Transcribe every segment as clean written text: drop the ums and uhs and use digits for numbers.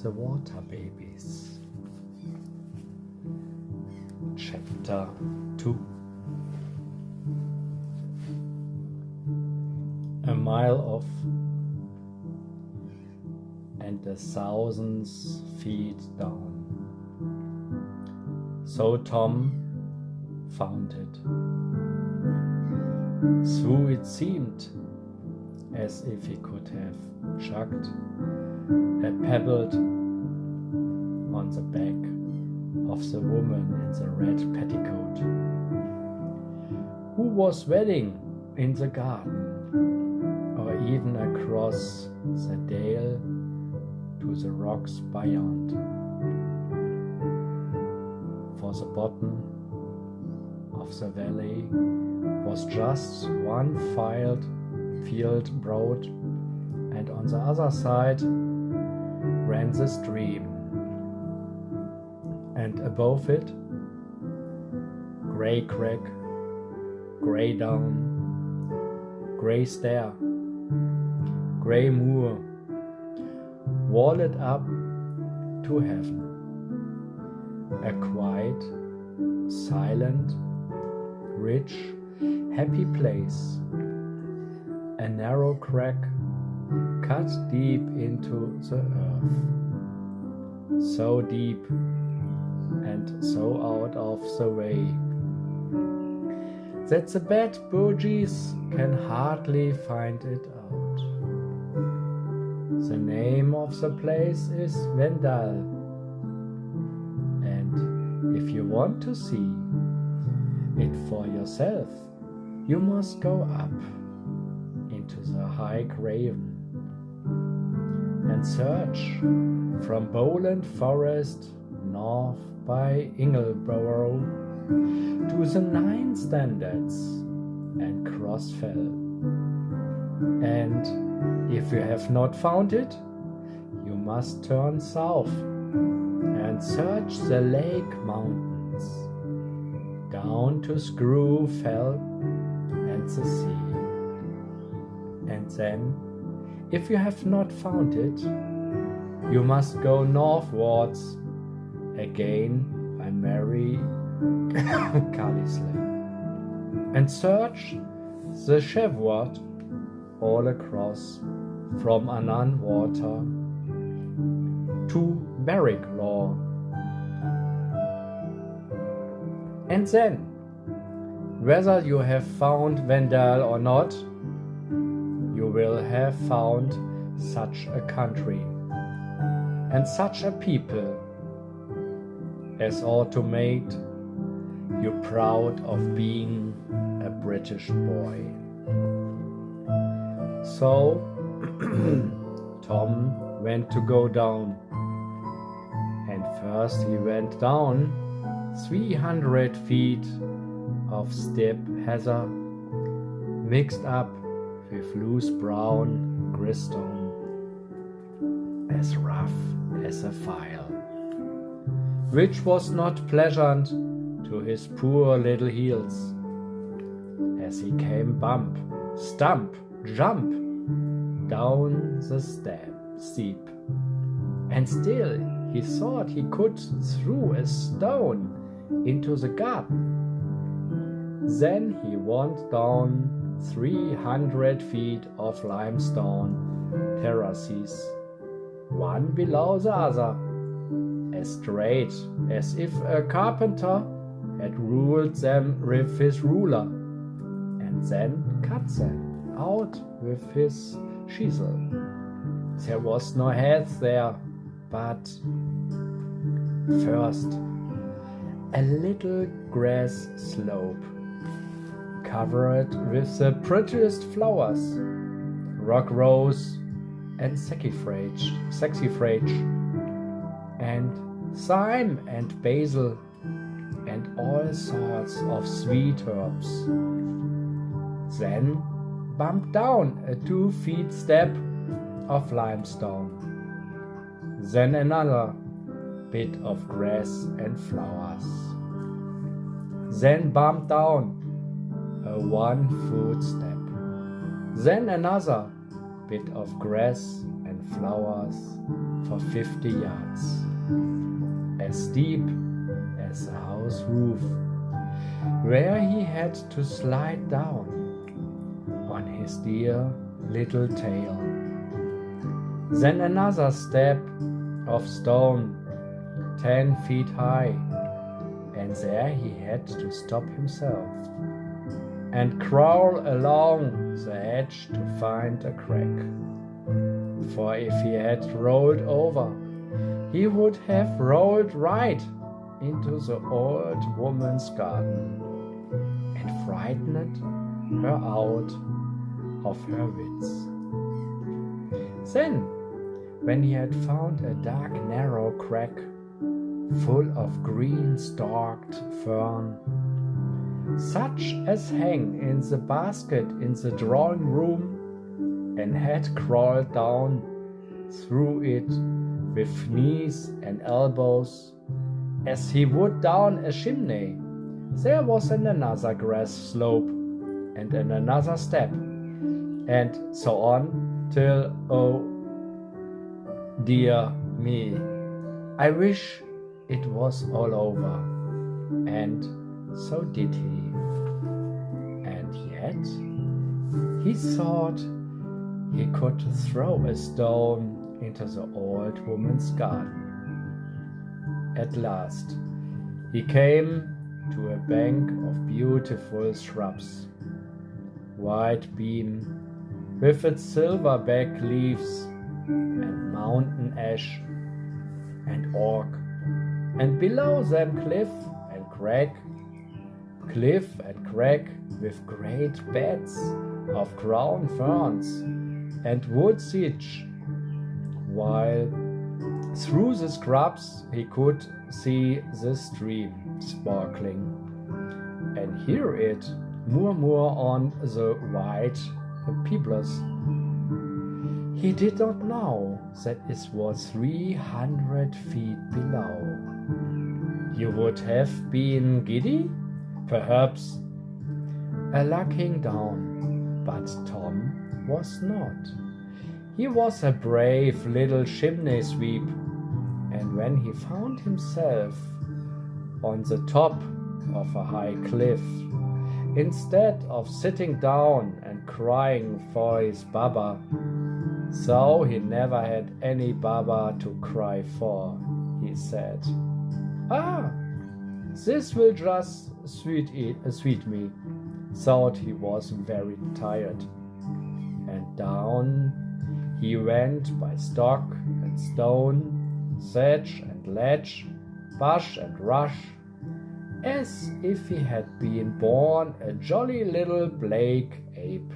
The Water Babies. Chapter 2. A mile off and 1,000 feet down. So Tom found it. So it seemed as if he could have chucked a pebble on the back of the woman in the red petticoat, who was wedding in the garden, or even across the dale to the rocks beyond. For the bottom of the valley was just one field broad, and on the other side ran the stream, and above it grey crag, grey down, grey stair, grey moor, walled up to heaven. A quiet, silent, rich, happy place. A narrow crack cut deep into the earth. So deep and so out of the way that the bad bogies can hardly find it out. The name of the place is Vendal, and if you want to see it for yourself, you must go up into the high graven and search from Bowland Forest north by Ingleborough to the 9 Standards and Crossfell. And if you have not found it, you must turn south and search the Lake Mountains down to Screw Fell and the sea. And then, if you have not found it, you must go northwards again by Mary Carlisle and search the Chevrolet all across from Annan Water to Barracklaw. And then, whether you have found Vendal or not, you will have found such a country and such a people as ought to make you proud of being a British boy. So Tom went to go down, and first he went down 300 feet of steep heather mixed up with loose brown gristone, as rough as a file, which was not pleasant to his poor little heels, as he came bump, stump, jump down the steep, and still he thought he could throw a stone into the garden. Then he went down 300 feet of limestone terraces, one below the other, as straight as if a carpenter had ruled them with his ruler, and then cut them out with his chisel. There was no head there, but first a little grass slope covered with the prettiest flowers, rock rose and saxifrage, and thyme and basil and all sorts of sweet herbs. Then bump down a 2 feet step of limestone. Then another bit of grass and flowers. Then bump down a 1 foot step. Then another bit of grass and flowers for 50 yards, as deep as the house roof, where he had to slide down on his dear little tail. Then another step of stone 10 feet high, and there he had to stop himself and crawl along the edge to find a crack. For if he had rolled over, he would have rolled right into the old woman's garden and frightened her out of her wits. Then, when he had found a dark, narrow crack full of green stalked fern, such as hang in the basket in the drawing room, and had crawled down through it with knees and elbows, as he would down a chimney, there was another grass slope, and another step, and so on, till, oh dear me, I wish it was all over. And so did he. And yet he thought he could throw a stone into the old woman's garden. At last he came to a bank of beautiful shrubs, white beam with its silverback leaves, and mountain ash and oak, and below them cliff and crack with great beds of crown ferns and wood sedge, while through the scrubs he could see the stream sparkling and hear it murmur on the white pebbles. He did not know that it was 300 feet below. You would have been giddy, perhaps, looking down, but Tom was not. He was a brave little chimney sweep, and when he found himself on the top of a high cliff, instead of sitting down and crying for his Baba, so he never had any Baba to cry for, he said, "Ah, this will just sweet me," thought he was very tired. And down he went by stock and stone, sedge and ledge, bush and rush, as if he had been born a jolly little black ape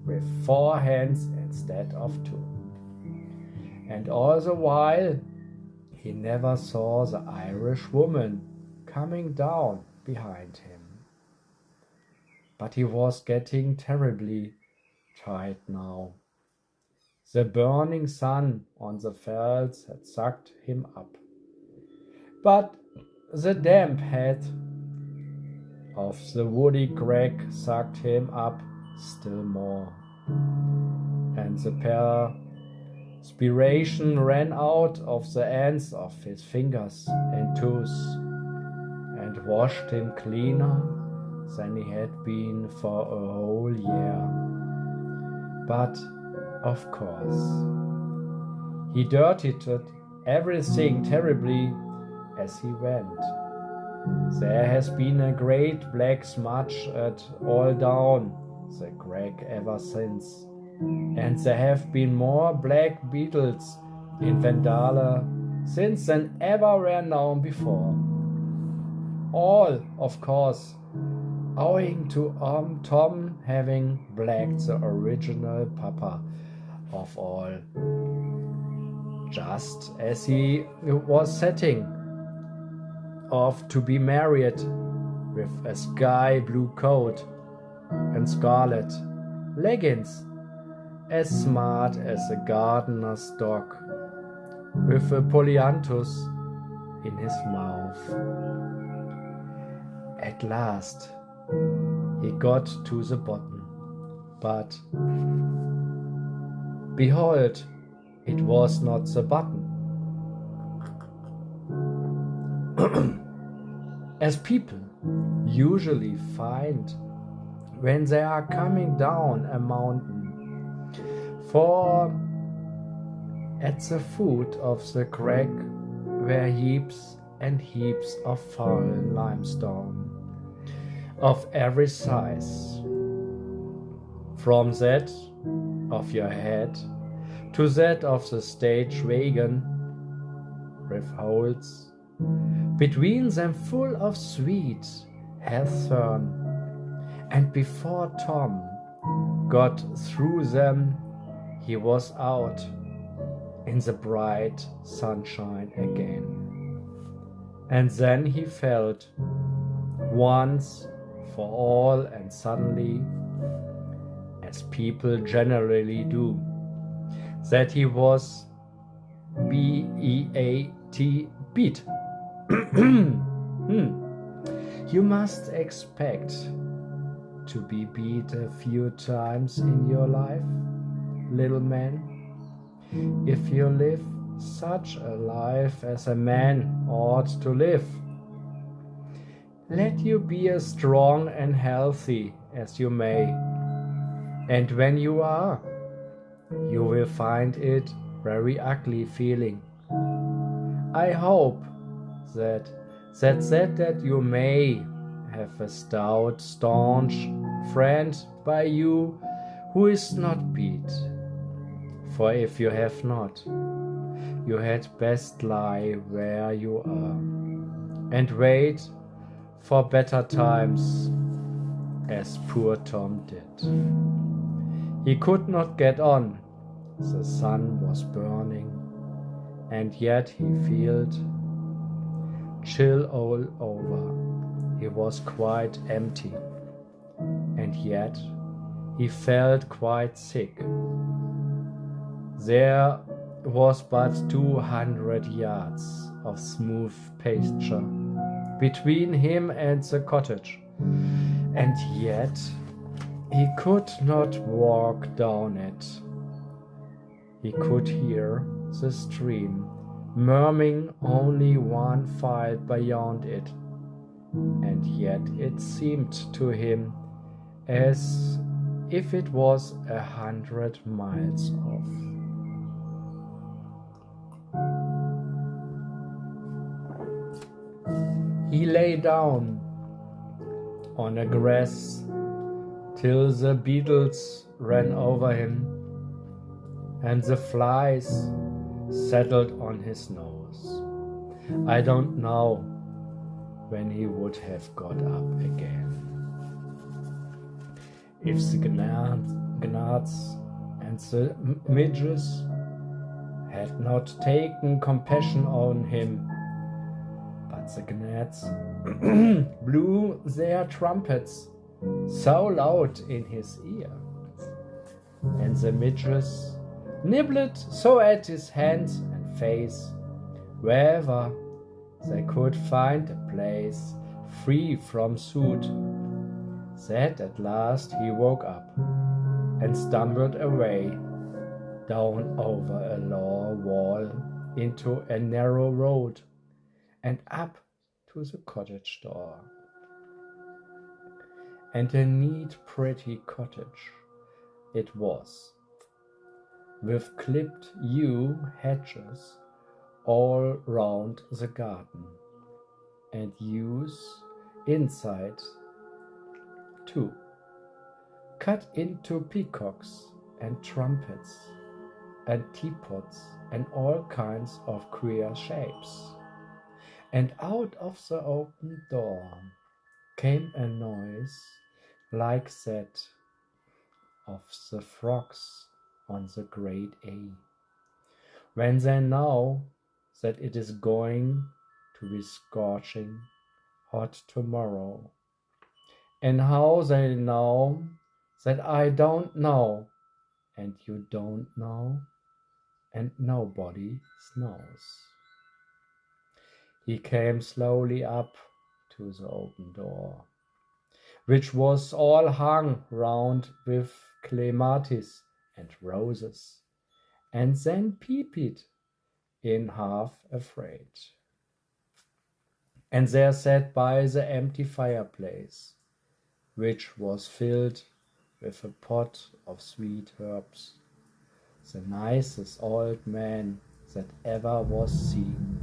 with 4 hands instead of 2. And all the while he never saw the Irish woman coming down behind him. But he was getting terribly tired now. The burning sun on the fells had sucked him up, but the damp head of the woody crag sucked him up still more, and the perspiration ran out of the ends of his fingers and toes, and washed him cleaner than he had been for a whole year. But, of course, he dirtied everything terribly as he went. There has been a great black smudge all down the crag ever since, and there have been more black beetles in Vendale since than ever were known before. All, of course, owing to Tom having blacked the original papa of all, just as he was setting off to be married with a sky blue coat and scarlet leggings, as smart as a gardener's dog, with a polyanthus in his mouth. At last he got to the bottom, but behold, It was not the button. As people usually find when they are coming down a mountain, for at the foot of the crag were heaps and heaps of fallen limestone of every size, from that of your head to that of the stage wagon, with holes between them full of sweet hawthorn, and before Tom got through them, he was out in the bright sunshine again. And then he felt once for all, and suddenly, as people generally do, that he was beat. You must expect to be beat a few times in your life, little man, if you live such a life as a man ought to live. Let you be as strong and healthy as you may, and when you are, you will find it very ugly feeling. I hope that you may have a stout, staunch friend by you who is not beat. For if you have not, you had best lie where you are, and wait for better times, as poor Tom did. He could not get on. The sun was burning, and yet he felt chill all over. He was quite empty, and yet he felt quite sick. There was but 200 yards of smooth pasture between him and the cottage, and yet he could not walk down it. He could hear the stream murmuring only 1 mile beyond it, and yet it seemed to him as if it was 100 miles off. He lay down on the grass till the beetles ran over him and the flies settled on his nose. I don't know when he would have got up again. If the gnats and the midges had not taken compassion on him, but the gnats blew their trumpets so loud in his ear, and the midges nibbled so at his hands and face, wherever they could find a place free from soot, that at last he woke up and stumbled away down over a low wall into a narrow road and up to the cottage door. And a neat, pretty cottage it was, with clipped yew hedges all round the garden, and yews inside too, cut into peacocks and trumpets and teapots and all kinds of queer shapes. And out of the open door came a noise like that of the frogs on the great A, when they know that it is going to be scorching hot tomorrow. And how they know that I don't know, and you don't know, and nobody knows. He came slowly up to the open door, which was all hung round with clematis and roses, and then peeped in half afraid. And there sat by the empty fireplace, which was filled with a pot of sweet herbs, the nicest old man that ever was seen,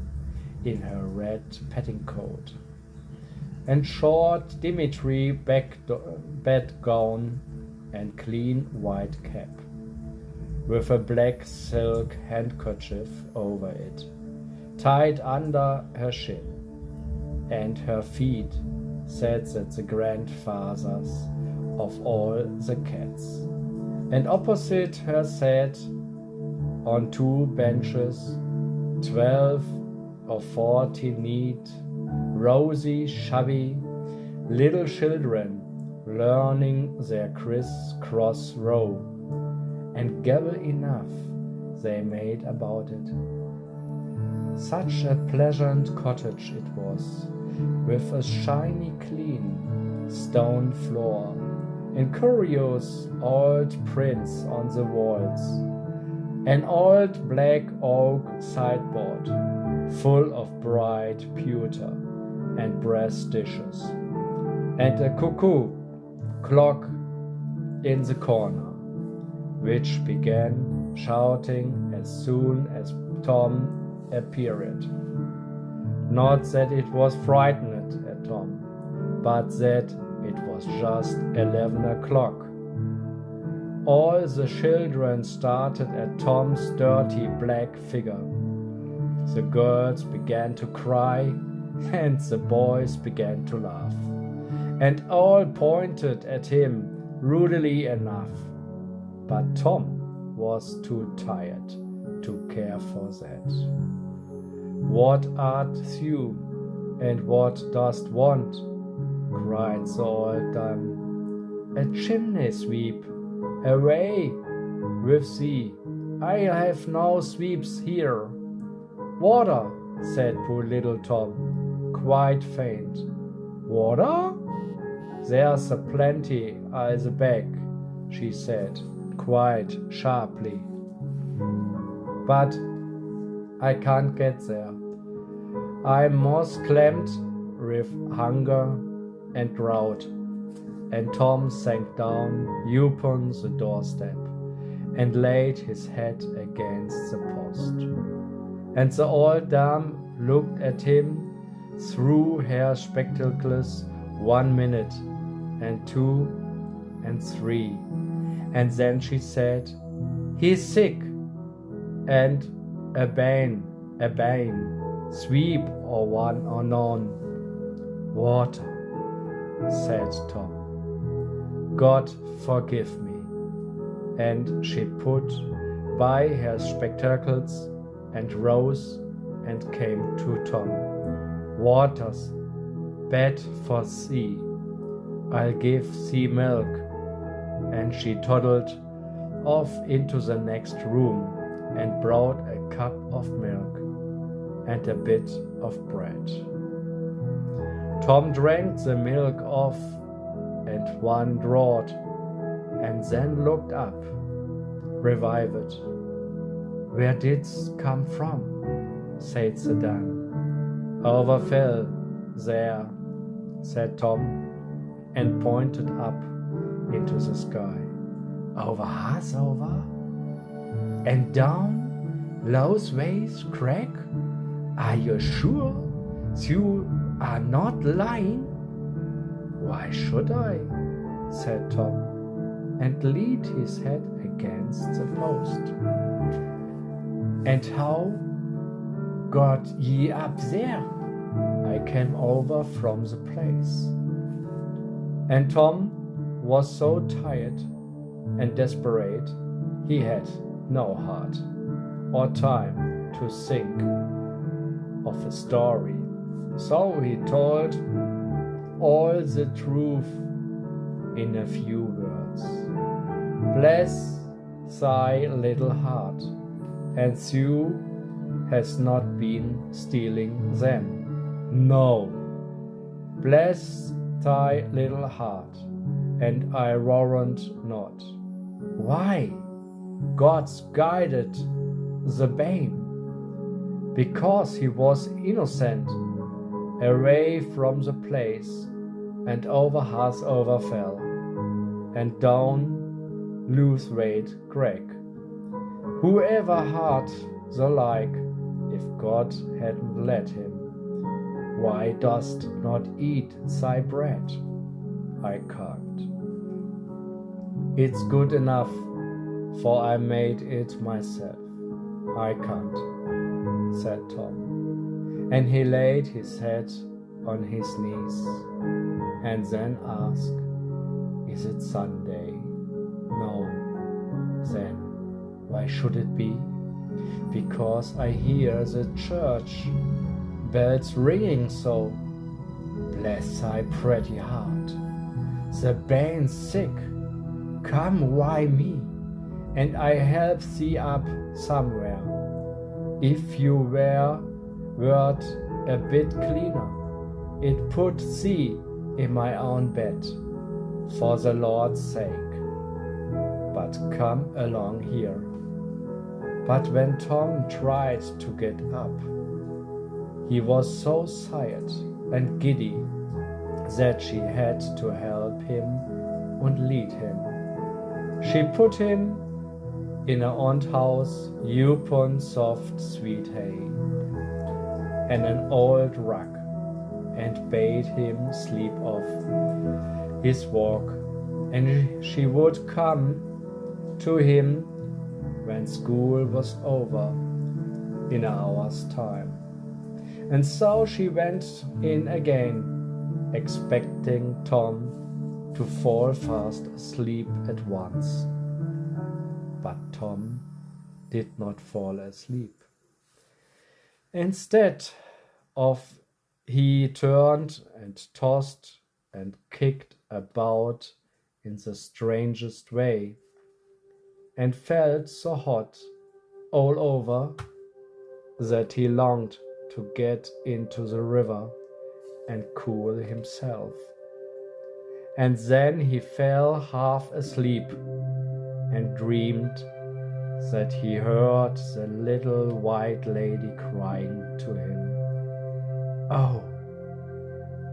in her red petticoat and short Dimitri bedgown and clean white cap, with a black silk handkerchief over it, tied under her chin, and her feet sat at the grandfathers of all the cats. And opposite her sat, on two benches, 12 or 14 neat, rosy, shabby little children, learning their criss-cross row, and gabble enough they made about it. Such a pleasant cottage it was, with a shiny clean stone floor, and curious old prints on the walls, an old black oak sideboard full of bright pewter and brass dishes, and a cuckoo clock in the corner, which began shouting as soon as Tom appeared. Not that it was frightened at Tom, but that it was just 11 o'clock. All the children started at Tom's dirty black figure. The girls began to cry, and the boys began to laugh, and all pointed at him rudely enough. But Tom was too tired to care for that. "What art thou, and what dost want?" cried the old dame. "A chimney sweep, away with thee! I have no sweeps here." "Water," said poor little Tom, quite faint. "Water? There's a plenty I the bag," she said, quite sharply. "But I can't get there. I'm most clammed with hunger and drought." And Tom sank down upon the doorstep and laid his head against the post. And the old dame looked at him through her spectacles 1 minute, and 2, and 3, and then she said, "He's sick, and a bane, sweep or one or none." "Water," said Tom. "God forgive me." And she put by her spectacles and rose and came to Tom. "Water's bad for thee. I'll give thee milk." And she toddled off into the next room and brought a cup of milk and a bit of bread. Tom drank the milk off and one draught, and then looked up, revived. "Where didst come from?" said the dame. "Overfell there," said Tom, and pointed up into the sky. "Over Hasover? And down Low's Ways Crack? Are you sure you are not lying?" "Why should I?" said Tom, and leaned his head against the post. "And how got ye up there?" "I came over from the place." And Tom was so tired and desperate he had no heart or time to think of a story, so he told all the truth in a few words. "Bless thy little heart, and thou hast not been stealing them." "No." "Bless thy little heart, and I warrant not." "Why? God's guided the bane, because he was innocent, away from the place, and over Hassover fell, and down Lewthwaite Crag. Whoever had the like, if God hadn't let him? Why dost not eat thy bread? I can't. It's good enough, for I made it myself. I can't, said Tom, and he laid his head on his knees, and then asked, Is it Sunday? No. Then, why should it be? Because I hear the church bells ringing so. Bless thy pretty heart. The bane's sick. Come, why me? And I help thee up somewhere. If you wert a bit cleaner, it put thee in my own bed, for the Lord's sake. But come along here. But when Tom tried to get up, he was so tired and giddy that she had to help him and lead him. She put him in a old house upon soft sweet hay and an old rug, and bade him sleep off his walk, and she would come to him when school was over in an hour's time. And so she went in again, expecting Tom to fall fast asleep at once. But Tom did not fall asleep. Instead of, he turned and tossed and kicked about in the strangest way, and felt so hot all over that he longed to get into the river and cool himself. And then he fell half asleep and dreamed that he heard the little white lady crying to him, "Oh,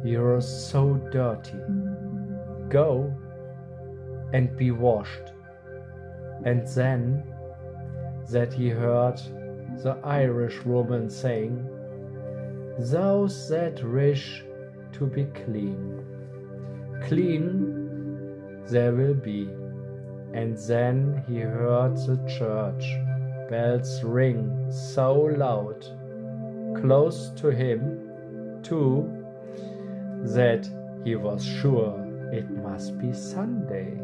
you're so dirty. Go and be washed." And then that he heard the Irish woman saying, "Those that wish to be clean, clean there will be." And then he heard the church bells ring so loud, close to him too, that he was sure it must be Sunday.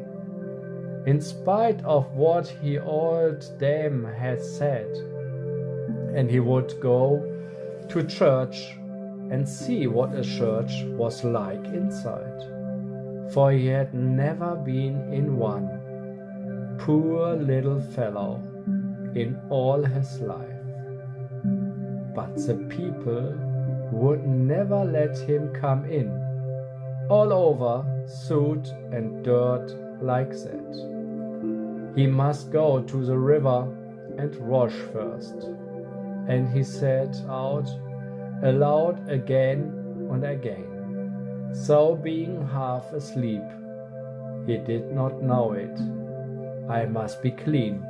In spite of what the old dame had said, and he would go to church and see what a church was like inside, for he had never been in one, poor little fellow, in all his life. But the people would never let him come in, all over soot and dirt like that. He must go to the river and wash first. And he said out aloud again and again, so being half asleep, he did not know it, "I must be clean,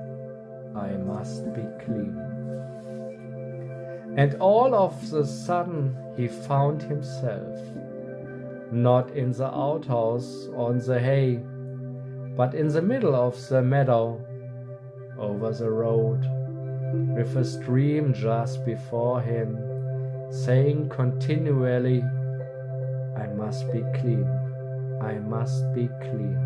I must be clean." And all of a sudden he found himself not in the outhouse on the hay, but in the middle of the meadow, over the road, with a stream just before him, saying continually, "I must be clean, I must be clean."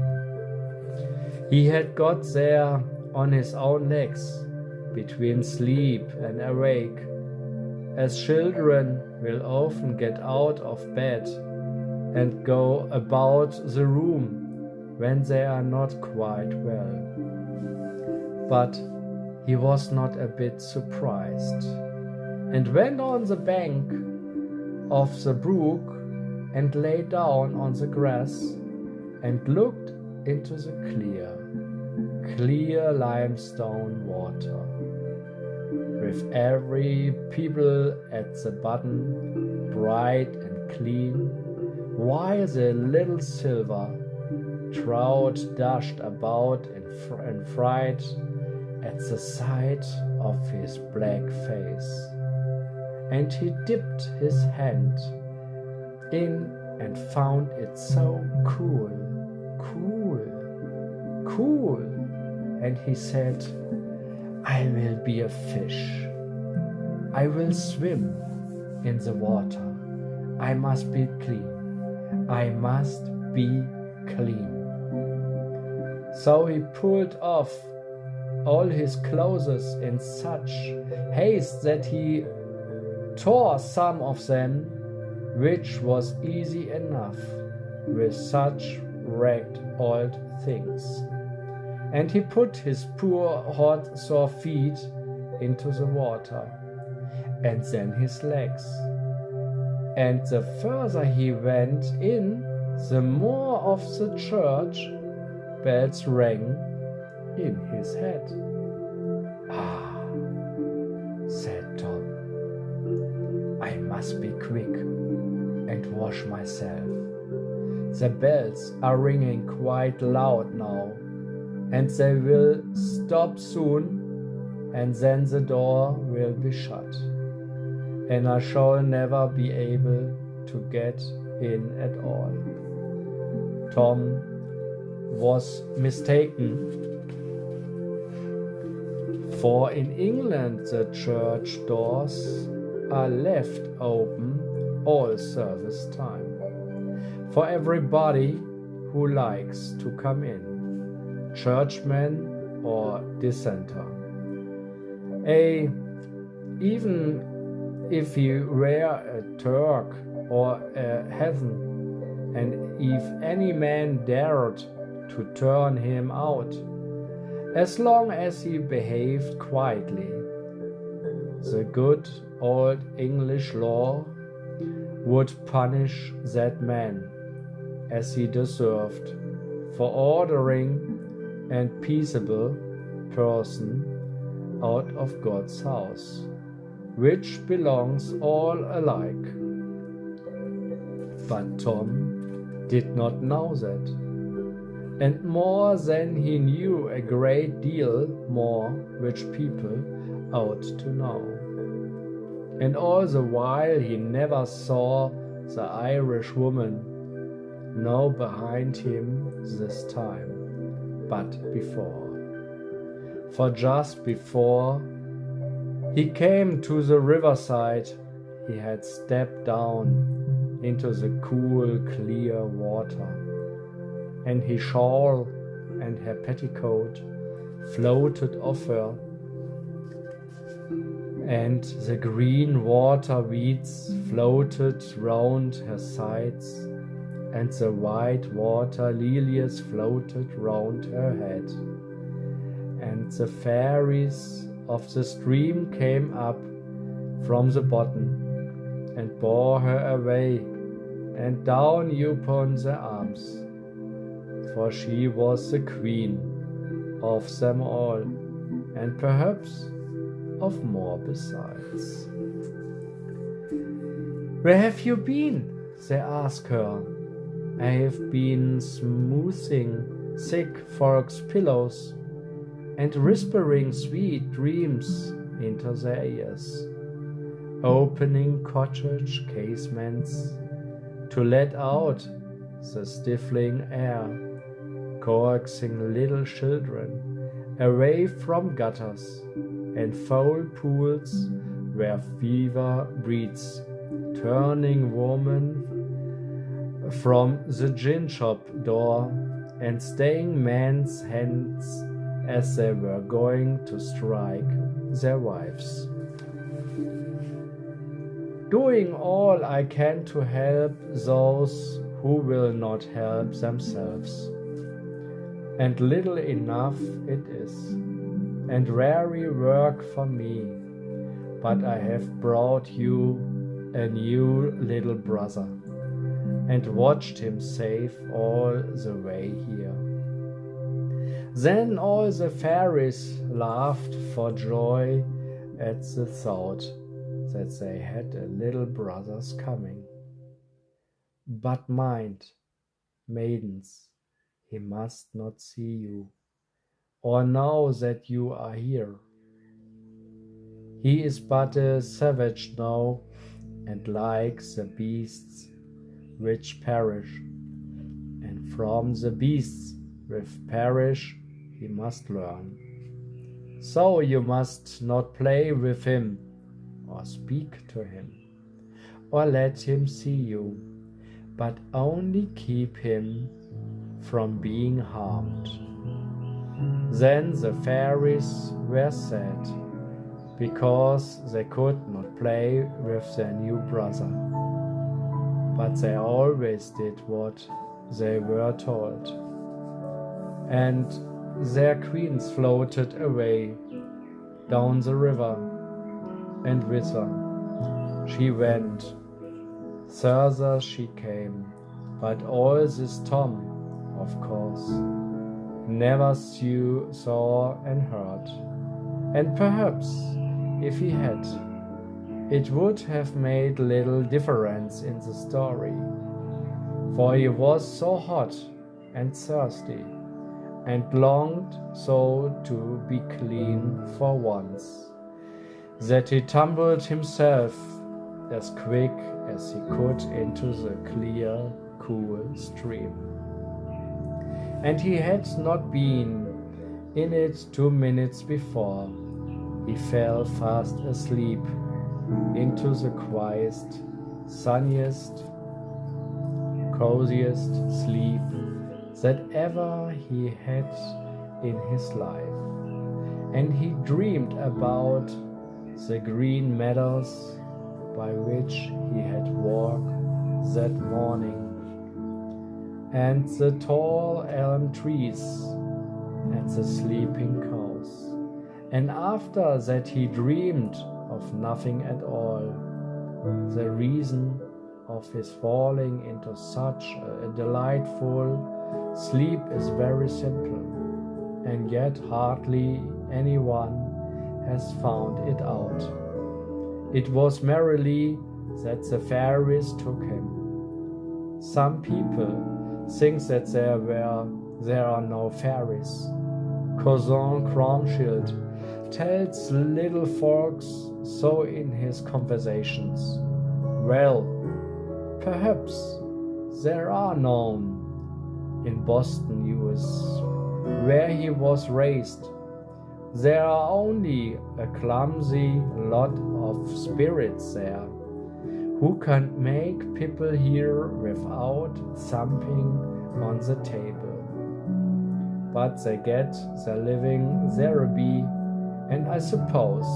He had got there on his own legs, between sleep and awake, as children will often get out of bed and go about the room when they are not quite well. But he was not a bit surprised, and went on the bank of the brook and lay down on the grass and looked into the clear limestone water. with every pebble at the bottom bright and clean, while the little silver trout dashed about in fright at the sight of his black face. And he dipped his hand in and found it so cool, and he said, I will be a fish. I will swim in the water. I must be clean. I must be clean. So he pulled off all his clothes in such haste that he tore some of them, which was easy enough with such ragged old things. And he put his poor hot sore feet into the water, and then his legs. And the further he went in, the more of the church bells rang in his head. Ah, said Tom, I must be quick and wash myself. The bells are ringing quite loud now, and they will stop soon, and then the door will be shut, and I shall never be able to get in at all. Tom was mistaken, for in England the church doors are left open all service time, for everybody who likes to come in, churchman or dissenter. Even if you were a Turk or a heathen, and if any man dared to turn him out, as long as he behaved quietly, the good old English law would punish that man as he deserved for ordering and peaceable person out of God's house, which belongs all alike. But Tom did not know that, and more than he knew a great deal more which people ought to know. And all the while he never saw the Irish woman, no behind him this time, but before. For just before he came to the riverside, he had stepped down into the cool, clear water, and his shawl and her petticoat floated off her, and the green water weeds floated round her sides, and the white water lilies floated round her head, and the fairies of the stream came up from the bottom and bore her away and down upon their arms, for she was the queen of them all, and perhaps of more besides. Where have you been? They asked her. I have been smoothing sick folks' pillows and whispering sweet dreams into their ears, opening cottage casements to let out the stifling air, coaxing little children away from gutters and foul pools where fever breeds, turning women from the gin shop door and staying men's hands as they were going to strike their wives. Doing all I can to help those who will not help themselves. And little enough it is, and weary work for me, but I have brought you a new little brother, and watched him safe all the way here. Then all the fairies laughed for joy at the thought that they had a little brothers coming. But mind, maidens, he must not see you, or know that you are here. He is but a savage now, and like the beasts which perish, and from the beasts which perish he must learn. So you must not play with him, or speak to him, or let him see you, but only keep him from being harmed. Then the fairies were sad, because they could not play with their new brother. But they always did what they were told. And their queens floated away down the river, and with her she went. Further she came, but all this Tom, of course, never saw and heard. And perhaps, if he had, it would have made little difference in the story, for he was so hot and thirsty, and longed so to be clean for once, that he tumbled himself as quick as he could into the clear, cool stream. And he had not been in it 2 minutes before he fell fast asleep into the quietest, sunniest, coziest sleep that ever he had in his life. And he dreamed about the green meadows by which he had walked that morning, and the tall elm trees, and the sleeping cows. And after that he dreamed of nothing at all. The reason of his falling into such a delightful sleep is very simple, and yet hardly anyone has found it out. It was merely that the fairies took him. Some people think that there are no fairies. Cousin Cromshield tells little folks so in his conversations. Well, perhaps there are none. In Boston, US, where he was raised, there are only a clumsy lot of spirits there, who can't make people hear without thumping on the table. But they get their living thereby, and I suppose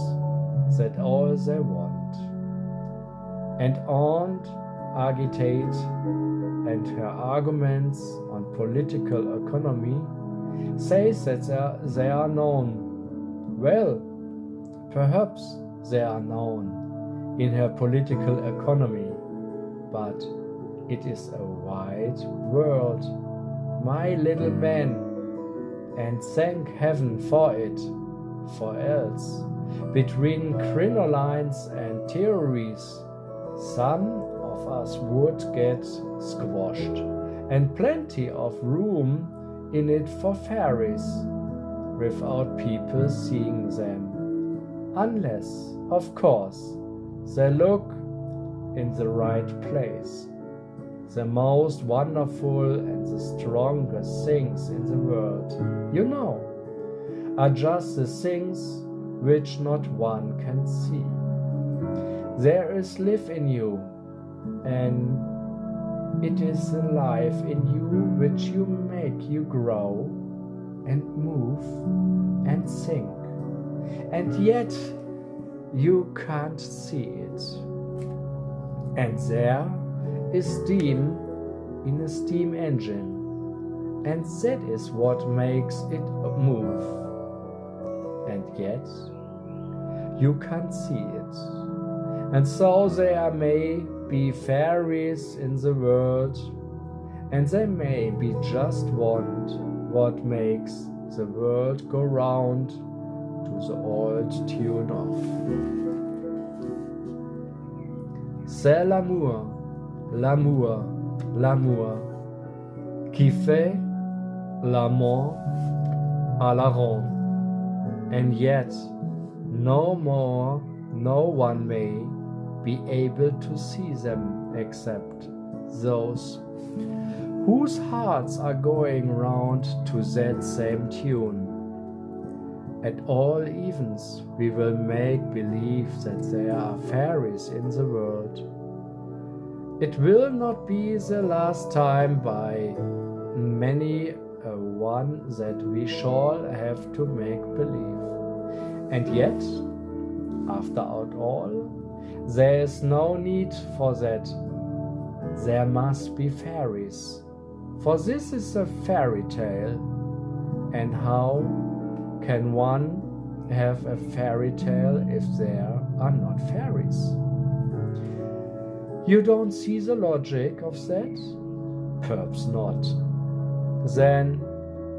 that all they want. And Aunt Agitate and her arguments on political economy says that they are known. Well, perhaps they are known in her political economy, but it is a wide world, my little man, and thank heaven for it, for else, between crinolines and theories, some of us would get squashed, and plenty of room in it for fairies, without people seeing them, unless, of course, they look in the right place. The most wonderful and the strongest things in the world, you know, are just the things which not one can see. There is life in you, and it is the life in you which you make you grow and move and think, and yet you can't see it. And there is steam in a steam engine, and that is what makes it move, and yet you can't see it. And so there may be fairies in the world, and they may be just want what makes the world go round, to the old tune of C'est l'amour, l'amour, l'amour qui fait la mort à la ronde. And yet no more no one may be able to see them except those whose hearts are going round to that same tune. At all events, we will make believe that there are fairies in the world. It will not be the last time by many a one that we shall have to make believe. And yet, after all, there is no need for that. There must be fairies, for this is a fairy tale. And how can one have a fairy tale if there are not fairies? You don't see the logic of that? Perhaps not. Then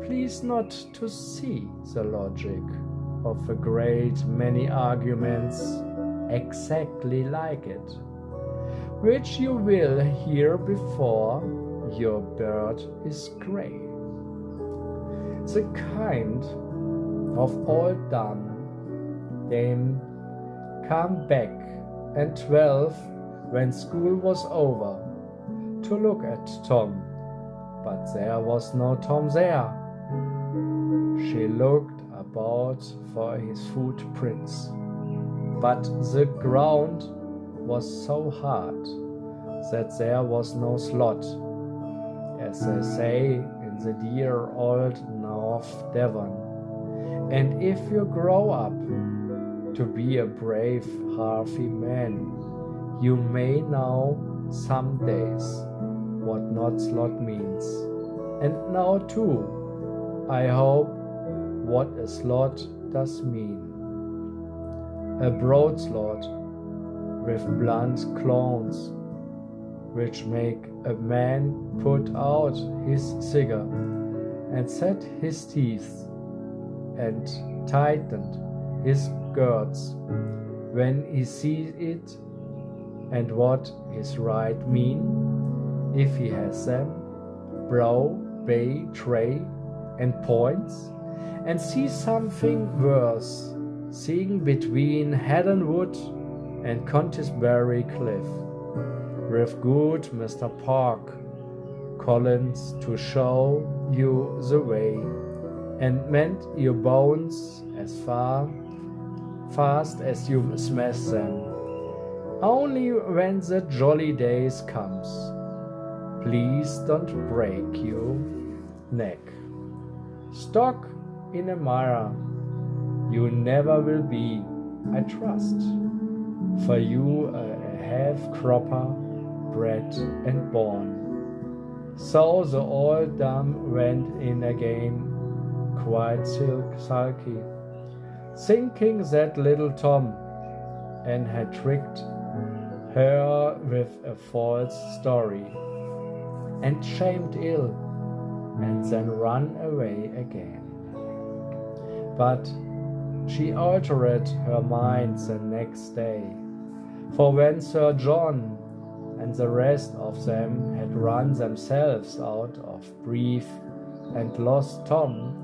please not to see the logic of a great many arguments exactly like it, which you will hear before your bird is grey. The kind of old dame come back at 12 when school was over to look at Tom, but there was no Tom there. She looked about for his footprints, but the ground was so hard that there was no slot, as they say in the dear old North Devon. And if you grow up to be a brave, hearty man, you may know some days what not slot means. And now too, I hope what a slot does mean. A broad slot with blunt claws, which make a man put out his cigar and set his teeth and tightened his girths when he sees it, and what his right mean, if he has them, brow, bay, tray, and points, and see something worse, seeing between Haddon Wood and Canterbury Cliff, with good Mr. Park Collins to show you the way, and mend your bones as fast as you smash them. Only when the jolly days comes, please don't break your neck. Stock in a mirror, you never will be, I trust, for you a half-cropper, bred and born. So the old dame went in again, quite sulky, thinking that little Tom and had tricked her with a false story, and shamed ill, and then run away again. But she altered her mind the next day, for when Sir John and the rest of them had run themselves out of breath and lost Tom,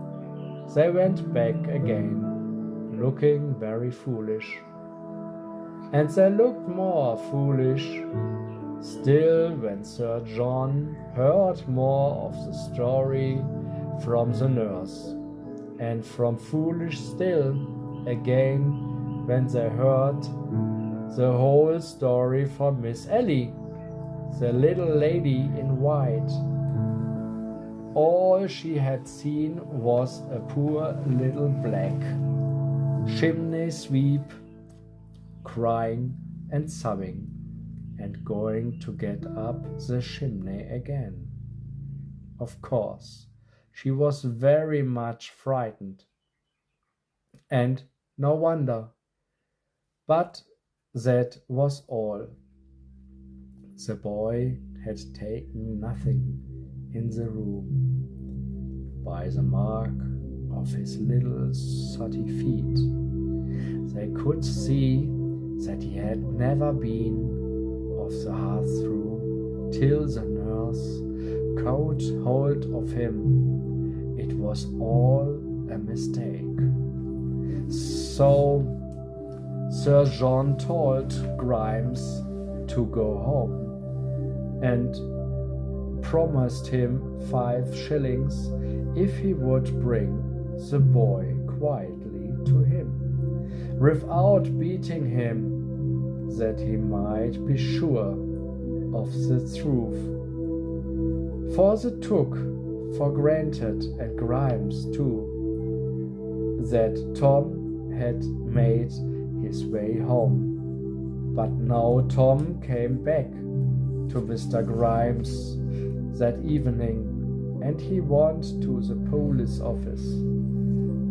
they went back again, looking very foolish. And they looked more foolish still when Sir John heard more of the story from the nurse, and from foolish still again when they heard the whole story from Miss Ellie, the little lady in white. All she had seen was a poor little black chimney sweep crying and sobbing and going to get up the chimney again. Of course, she was very much frightened, and no wonder, but that was all. The boy had taken nothing in the room. By the mark of his little sooty feet. They could see that he had never been off the hearth through till the nurse caught hold of him. It was all a mistake. So Sir John told Grimes to go home and promised him 5 shillings if he would bring the boy quietly to him, without beating him, that he might be sure of the truth. For they took for granted at Grimes too that Tom had made his way home. But now Tom came back to Mr. Grimes that evening, and he went to the police office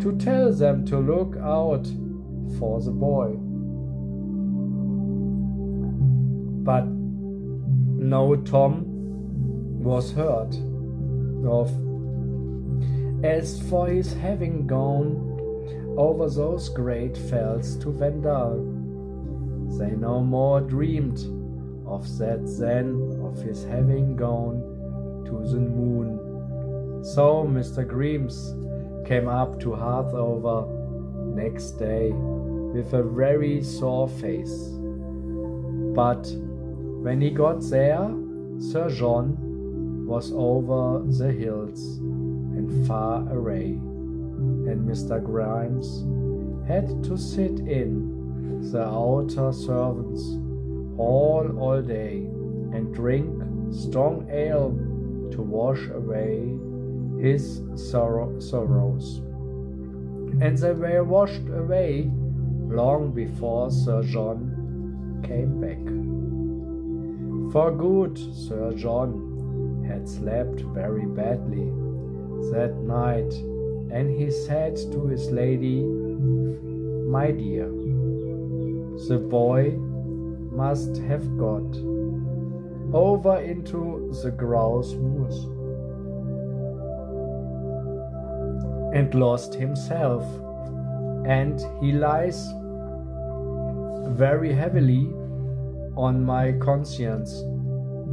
to tell them to look out for the boy. But no Tom was heard of. As for his having gone over those great fells to Vendale, they no more dreamed of that than of his having gone to the moon. So Mr. Grimes came up to Harthover next day with a very sore face. But when he got there, Sir John was over the hills and far away, and Mr. Grimes had to sit in the outer servants' hall all day and drink strong ale to wash away his sorrows. And they were washed away long before Sir John came back. For good, Sir John had slept very badly that night, and he said to his lady, "My dear, the boy must have got over into the grouse moors and lost himself, and he lies very heavily on my conscience,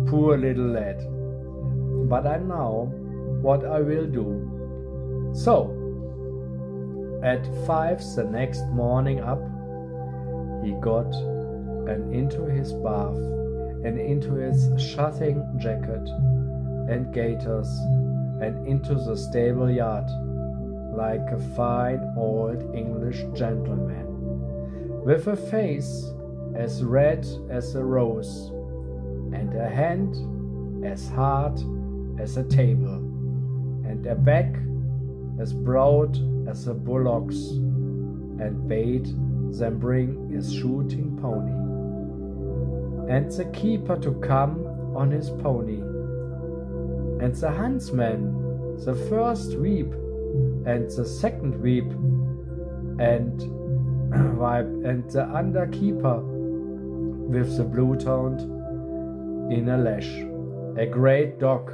poor little lad. But I know what I will do." So, at 5 the next morning up, he got into his bath and into his shooting jacket and gaiters and into the stable yard like a fine old English gentleman, with a face as red as a rose and a hand as hard as a table and a back as broad as a bullock's, and bade them bring his shooting pony, and the keeper to come on his pony, and the huntsman the first weep, and the second weep, and the underkeeper with the blue-toned in a lash, a great dog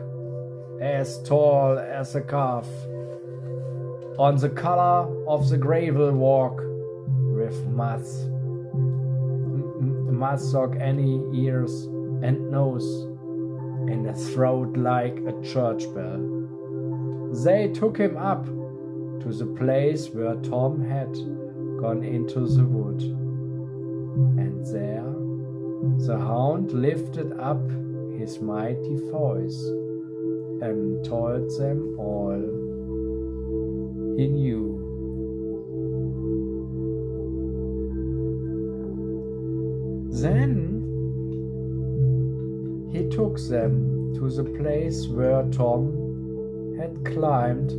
as tall as a calf, on the color of the gravel walk, with mussog any ears and nose, and a throat like a church bell. They took him up to the place where Tom had gone into the wood, and there the hound lifted up his mighty voice and told them all he knew. Then he took them to the place where Tom had climbed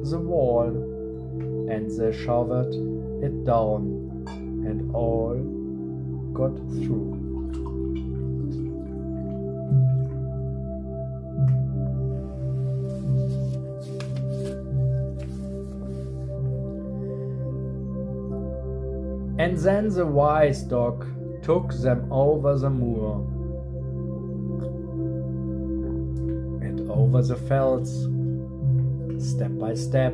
the wall, and they shoveled it down, and all got through. And then the wise dog took them over the moor and over the fells, step by step,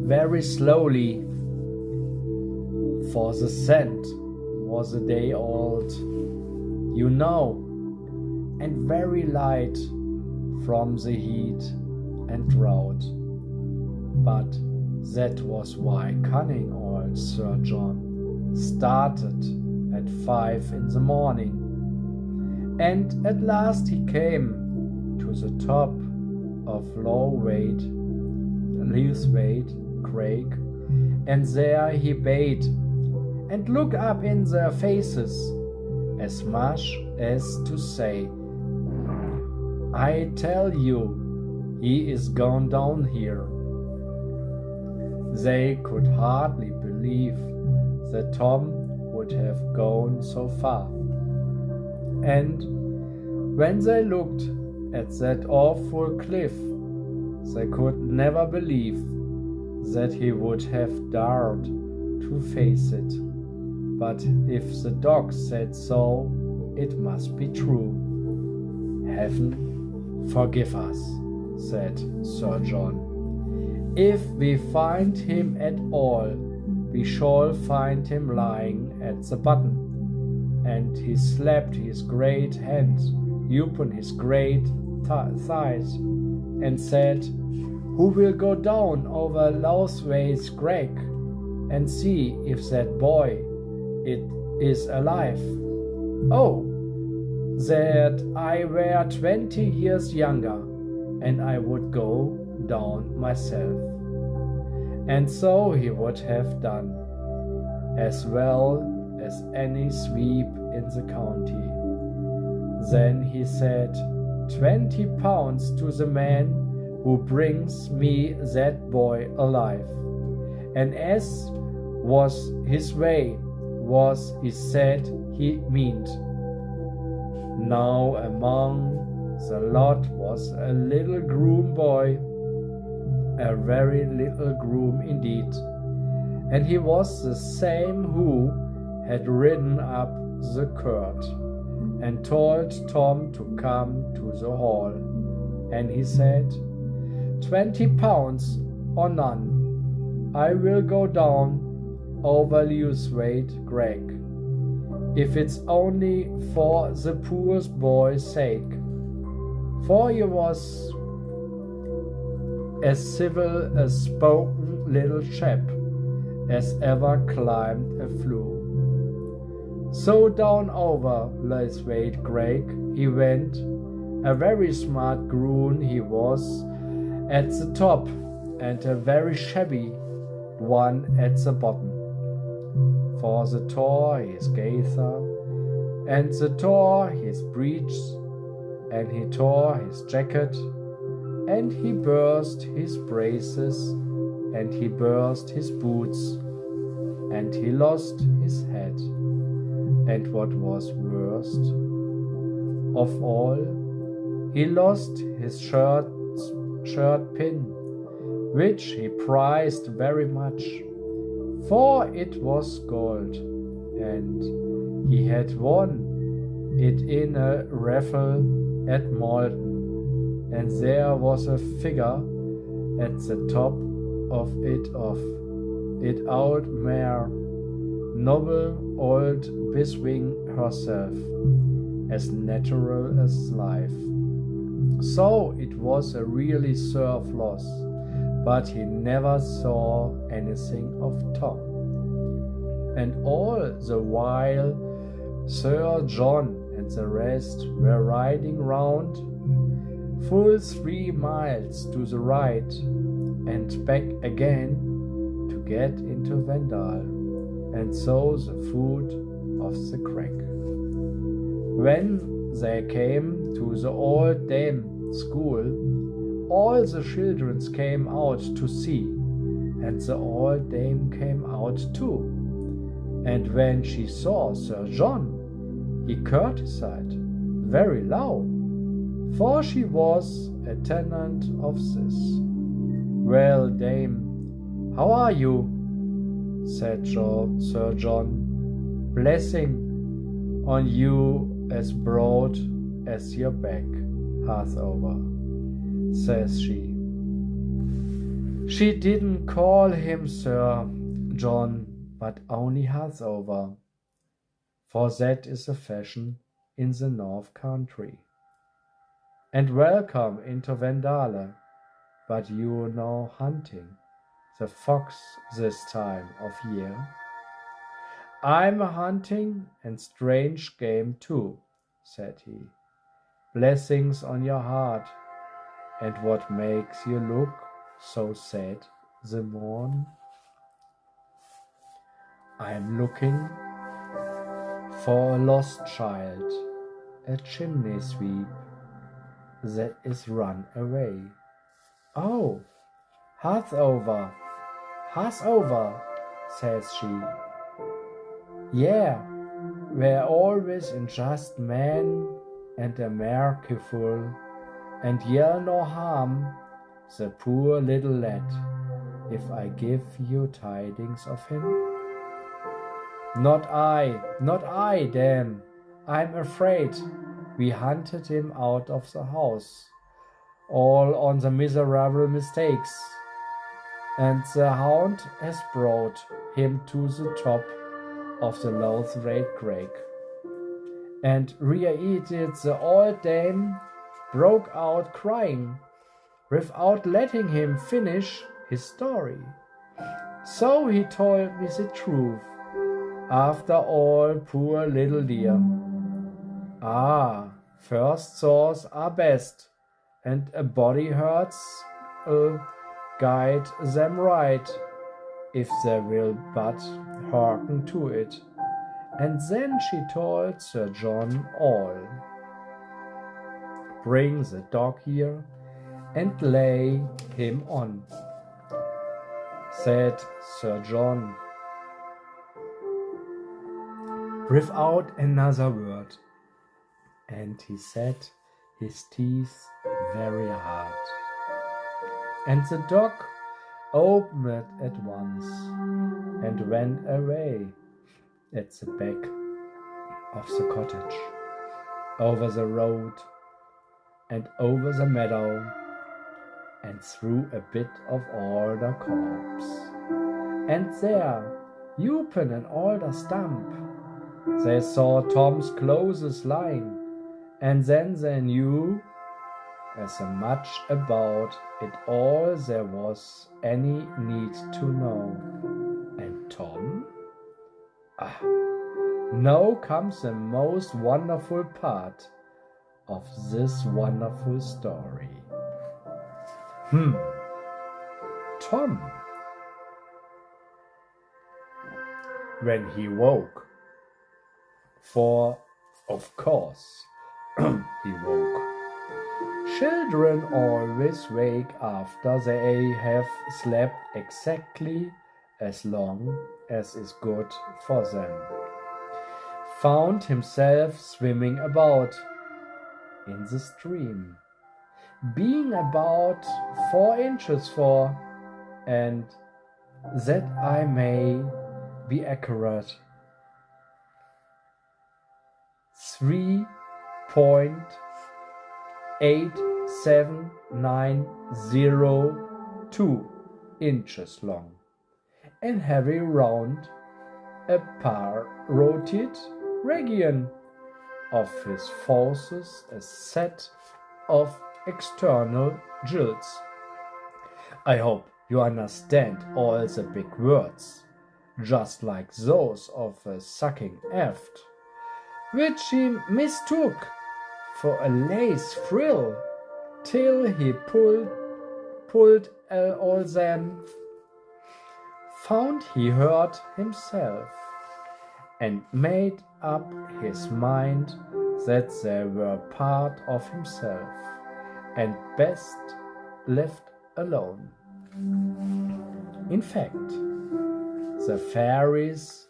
very slowly, for the scent was a day old, you know, and very light from the heat and drought. But that was why cunning old Sir John started at 5 in the morning, and at last he came to the top of Lewthwaite Crag, and there he bade and looked up in their faces, as much as to say, I tell you, he is gone down here. They could hardly believe that Tom would have gone so far. And when they looked at that awful cliff, they could never believe that he would have dared to face it. But if the dog said so, it must be true. Heaven forgive us, said Sir John. If we find him at all, we shall find him lying at the bottom. And he slapped his great hands upon his great thighs, and said, Who will go down over Lewthwaite Crag and see if that boy it is alive? Oh, that I were 20 years younger, and I would go down myself. And so he would have done, as well as any sweep in the county. Then he said, 20 pounds to the man who brings me that boy alive. And as was his way, was he said he meant. Now among the lot was a little groom boy, a very little groom indeed, and he was the same who had ridden up the court, and told Tom to come to the hall. And he said, 20 pounds or none, I will go down over Lewthwaite Crag, if it's only for the poor boy's sake, for he was as civil a spoken little chap as ever climbed a flue. So down over Lewthwaite Crag he went, a very smart groom he was at the top, and a very shabby one at the bottom. For the tore his gaither, and the tore his breeches, and he tore his jacket, and he burst his braces, and he burst his boots, and he lost his hat. And what was worst of all, he lost his shirt pin, which he prized very much, for it was gold, and he had won it in a raffle at Malton, and there was a figure at the top of it outmare noble old Biswing herself, as natural as life. So it was a really surplus, but he never saw anything of Tom. And all the while Sir John and the rest were riding round full 3 miles to the right and back again to get into Vendale, and so the foot of the crag. When they came to the old dame school, all the children came out to see, and the old dame came out too. And when she saw Sir John, he courtesied very low, for she was a tenant of this. Well, dame, how are you? Said Sir John. Blessing on you as broad as your back hath over, says she. She didn't call him Sir John, but only Hathover, for that is a fashion in the North Country. And welcome into Vendale, but you know hunting the fox this time of year. I'm a hunting and strange game too, said he. Blessings on your heart, and what makes you look so sad the morn? I'm looking for a lost child, a chimney sweep that is run away. Oh, Hathover, says she. Yeah, we're always in just man and a merciful, and yell no harm, the poor little lad, if I give you tidings of him. Not I, damn, I'm afraid. We hunted him out of the house, all on the miserable mistakes, and the hound has brought him to the top of the Lothraid Crag. And reiterated the old dame broke out crying, without letting him finish his story. So he told me the truth, after all, poor little dear. Ah, first thoughts are best, and a body hurts guide them right, if they will but hearken to it. And then she told Sir John all. Bring the dog here and lay him on, said Sir John, without another word, and he set his teeth very hard. And the dog opened it at once and went away at the back of the cottage, over the road and over the meadow, and through a bit of alder copse. And there, upon an alder stump, they saw Tom's clothes lying, and then they knew as much about it all there was any need to know. And Tom? Ah, now comes the most wonderful part of this wonderful story. Tom, when he woke, for of course he woke. Children always wake after they have slept exactly as long as is good for them. Found himself swimming about in the stream, being about 4 inches for, and that I may be accurate, 3.87902 inches long, and heavy round a parotid region of his forces, a set of external gills. I hope you understand all the big words, just like those of a sucking aft, which he mistook for a lace frill, till he pulled all them, found he hurt himself, and made up his mind that they were part of himself, and best left alone. In fact, the fairies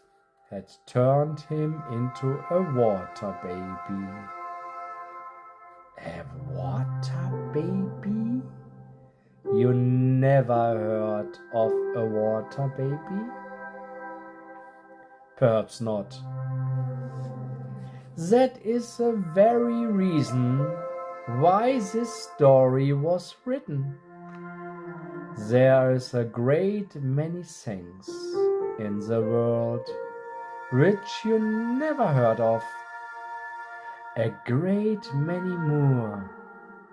had turned him into a water baby. A water baby? You never heard of a water baby? Perhaps not. That is the very reason why this story was written. there is a great many things in the world which you never heard of, a great many more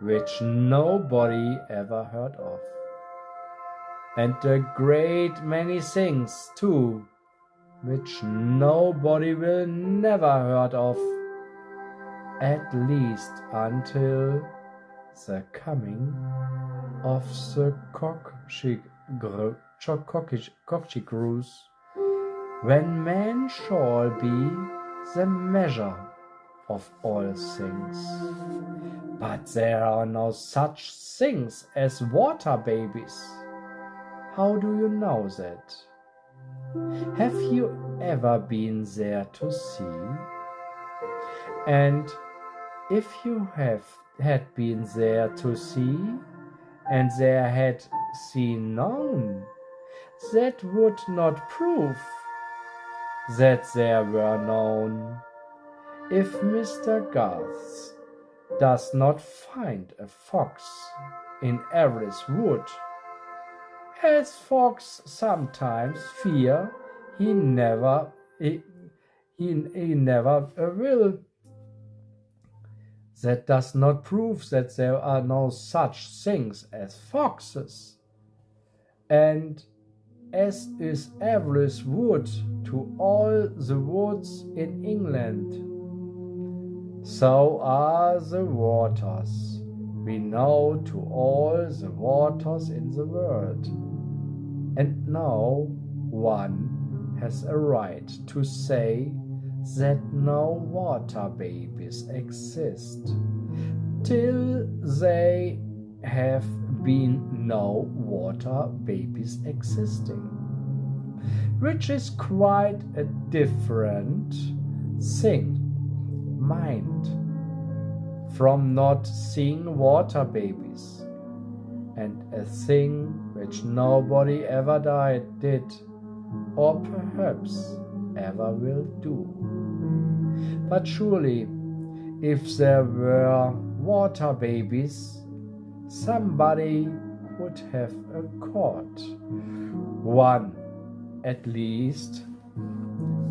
which nobody ever heard of, and a great many things too which nobody will never heard of, at least until the coming of the Cockchicruise, when man shall be the measure of all things. But there are no such things as water babies. How do you know that? Have you ever been there to see? And if you had been there to see, and there had seen none, that would not prove that there were none. If Mr. Garth does not find a fox in Everest wood, as fox sometimes fear he never will, that does not prove that there are no such things as foxes. And as is Everest wood to all the woods in England, so are the waters we know to all the waters in the world. And no one has a right to say that no water babies exist till they have been no water babies existing, which is quite a different thing, mind, from not seeing water babies, and a thing which nobody ever did, or perhaps ever will do. But surely, if there were water babies, somebody would have caught one at least.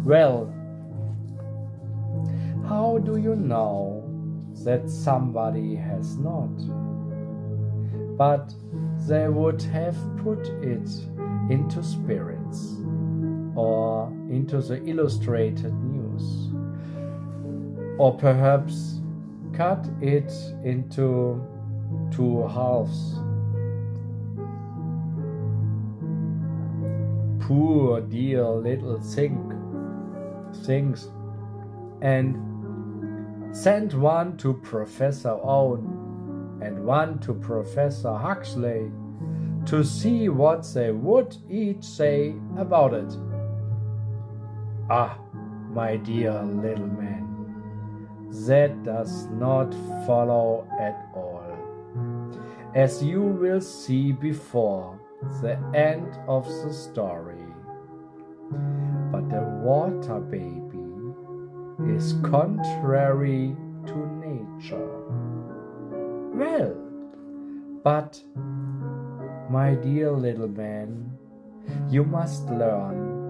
Well, how do you know that somebody has not? But they would have put it into spirits or into the illustrated news, or perhaps cut it into two halves. Poor dear little things, and sent one to Professor Owen and one to Professor Huxley to see what they would each say about it. Ah, my dear little man, that does not follow at all, as you will see before the end of the story. But the water baby is contrary to nature. Well, but, my dear little man, you must learn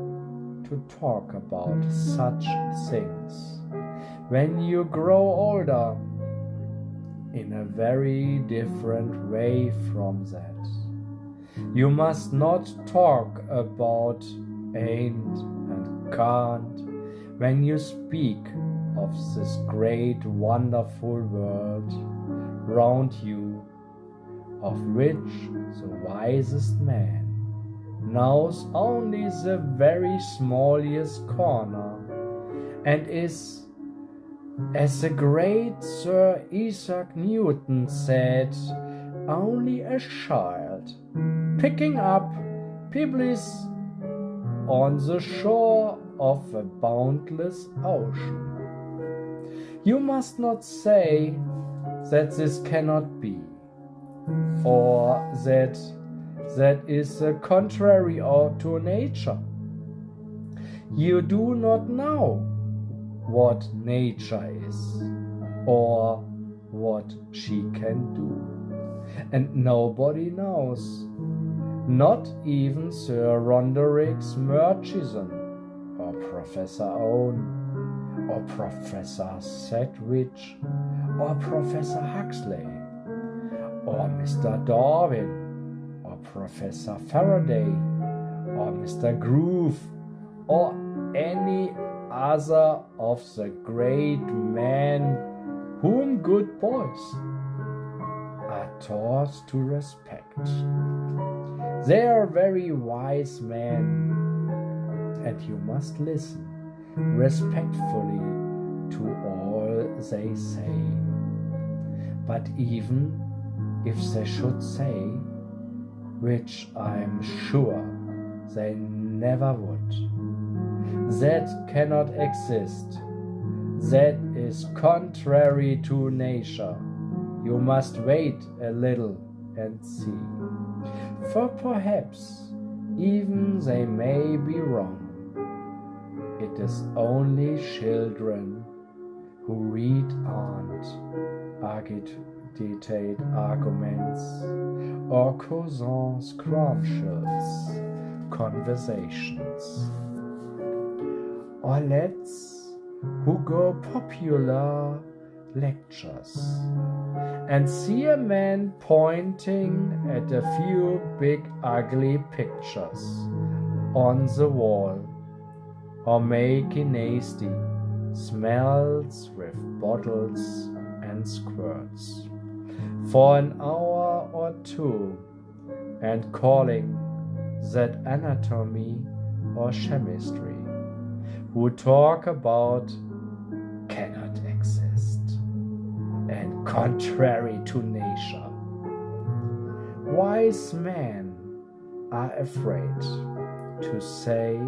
to talk about such things when you grow older in a very different way from that. You must not talk about ain't and can't when you speak of this great wonderful world round you, of which the wisest man knows only the very smallest corner, and is, as the great Sir Isaac Newton said, only a child picking up pebbles on the shore of a boundless ocean. You must not say that this cannot be, or that is contrary to nature. You do not know what nature is, or what she can do, and nobody knows not even Sir Roderick Murchison, or Professor Owen, or Professor Sedgwick, or Professor Huxley, or Mr. Darwin, or Professor Faraday, or Mr. Groove, or any other of the great men whom good boys are taught to respect. They are very wise men, and you must listen respectfully to all they say. But even if they should say, which I'm sure they never would, that cannot exist, that is contrary to nature, you must wait a little and see. For perhaps even they may be wrong. It is only children who read and agitated arguments or cousin scrumptious conversations, or lads who go popular lectures and see a man pointing at a few big ugly pictures on the wall, or making nasty smells with bottles and squirts for an hour or two, and calling that anatomy or chemistry, who talk about cannot exist and contrary to nature. Wise men are afraid to say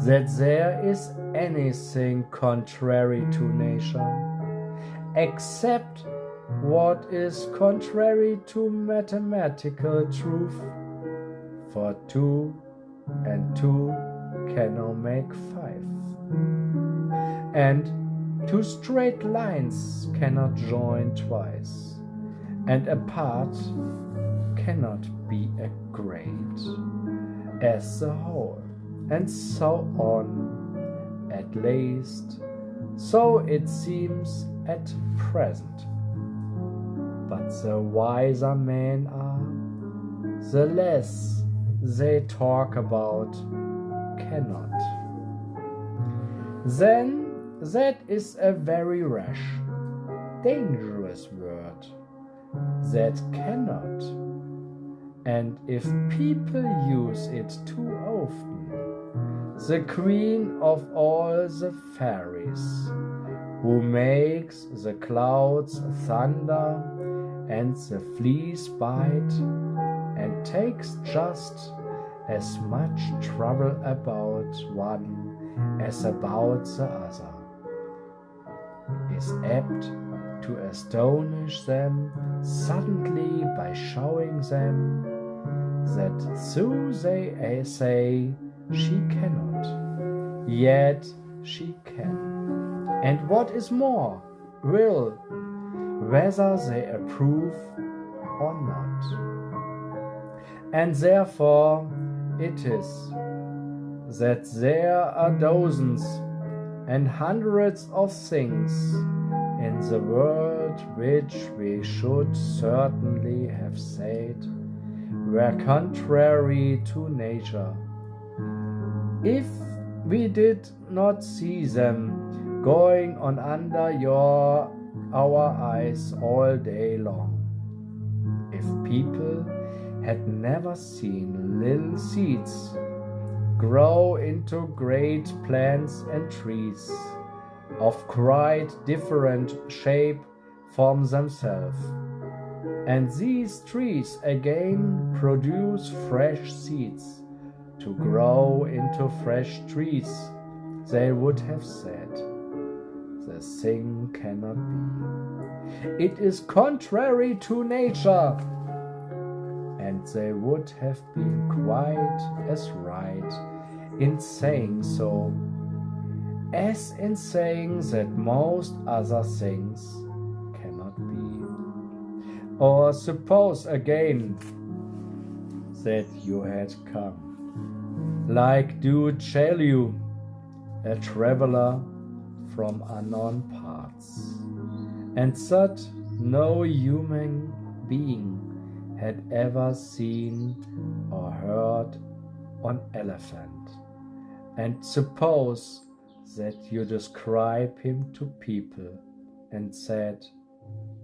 that there is anything contrary to nature, except what is contrary to mathematical truth, for 2 and 2 cannot make 5, and 2 straight lines cannot join twice, and a part cannot be as great as the whole, and so on, at least so it seems at present. But the wiser men are, the less they talk about cannot. Then that is a very rash, dangerous word, that cannot. And if people use it too often, the queen of all the fairies, who makes the clouds thunder and the fleas bite, and takes just as much trouble about one as about the other, is apt to astonish them suddenly by showing them that though they say she cannot, yet she can, and what is more, will, whether they approve or not. And therefore it is that there are dozens and hundreds of things in the world which we should certainly have said were contrary to nature, if we did not see them going on under our eyes all day long. If people had never seen little seeds grow into great plants and trees of quite different shape from themselves, and these trees again produce fresh seeds to grow into fresh trees, they would have said, the thing cannot be. It is contrary to nature. And they would have been quite as right in saying so as in saying that most other things cannot be. Or suppose again that you had come, like do Chelyu, a traveler from unknown parts, and that no human being had ever seen or heard an elephant. And suppose that you describe him to people and said,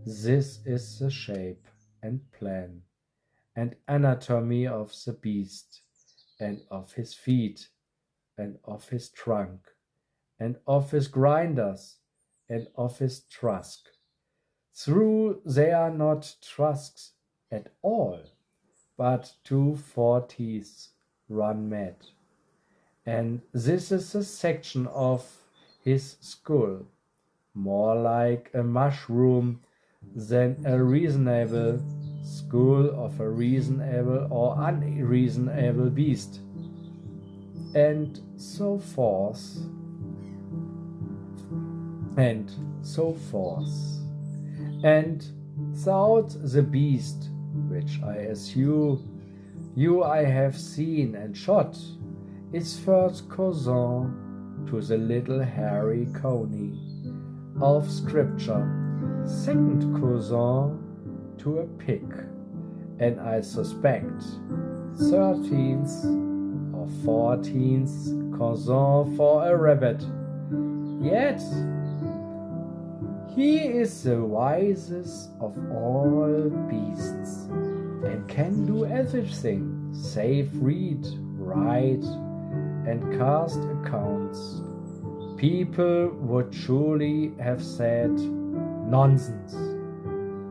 "This is the shape and plan and anatomy of the beast, and of his feet, and of his trunk, and of his grinders, and of his tusk. Through they are not tusks at all, but 2 teeth run mad. And this is a section of his skull, more like a mushroom than a reasonable skull of a reasonable or unreasonable beast," and so forth, and so forth. And thought the beast, which I assume I have seen and shot, is first cousin to the little hairy coney of Scripture, second cousin to a pig, and I suspect 13th or 14th cousin for a rabbit. Yet he is the wisest of all beasts, and can do everything save read, write, and cast accounts. People would surely have said, "Nonsense!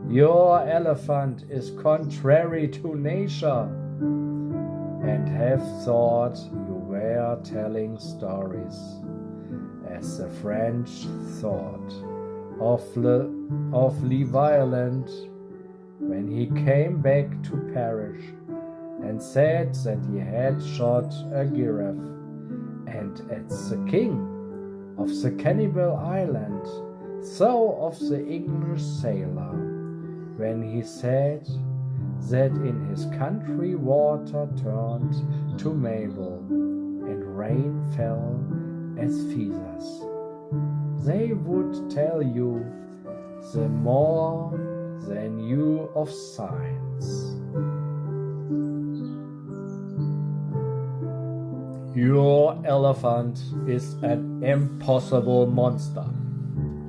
Your elephant is contrary to nature," and have thought you were telling stories, as the French thought of Violent when he came back to Paris and said that he had shot a giraffe, and at the king of the Cannibal Island, so of the English sailor, when he said that in his country water turned to marble and rain fell as feathers. They would tell you the more than you of science. Your elephant is an impossible monster,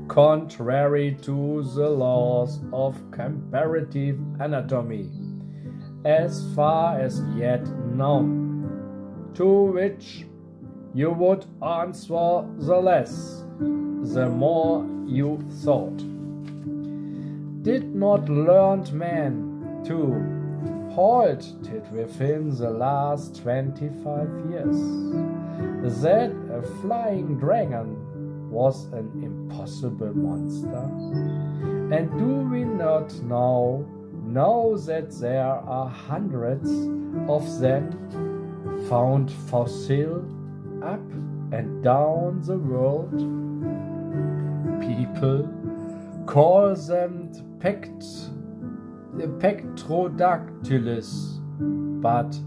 contrary to the laws of comparative anatomy, as far as yet known, to which you would answer the less, the more you thought. Did not learned men, too, hold it within the last 25 years that a flying dragon was an impossible monster? And do we not now know that there are hundreds of them found fossil up and down the world? People call them Pectrodactylus, but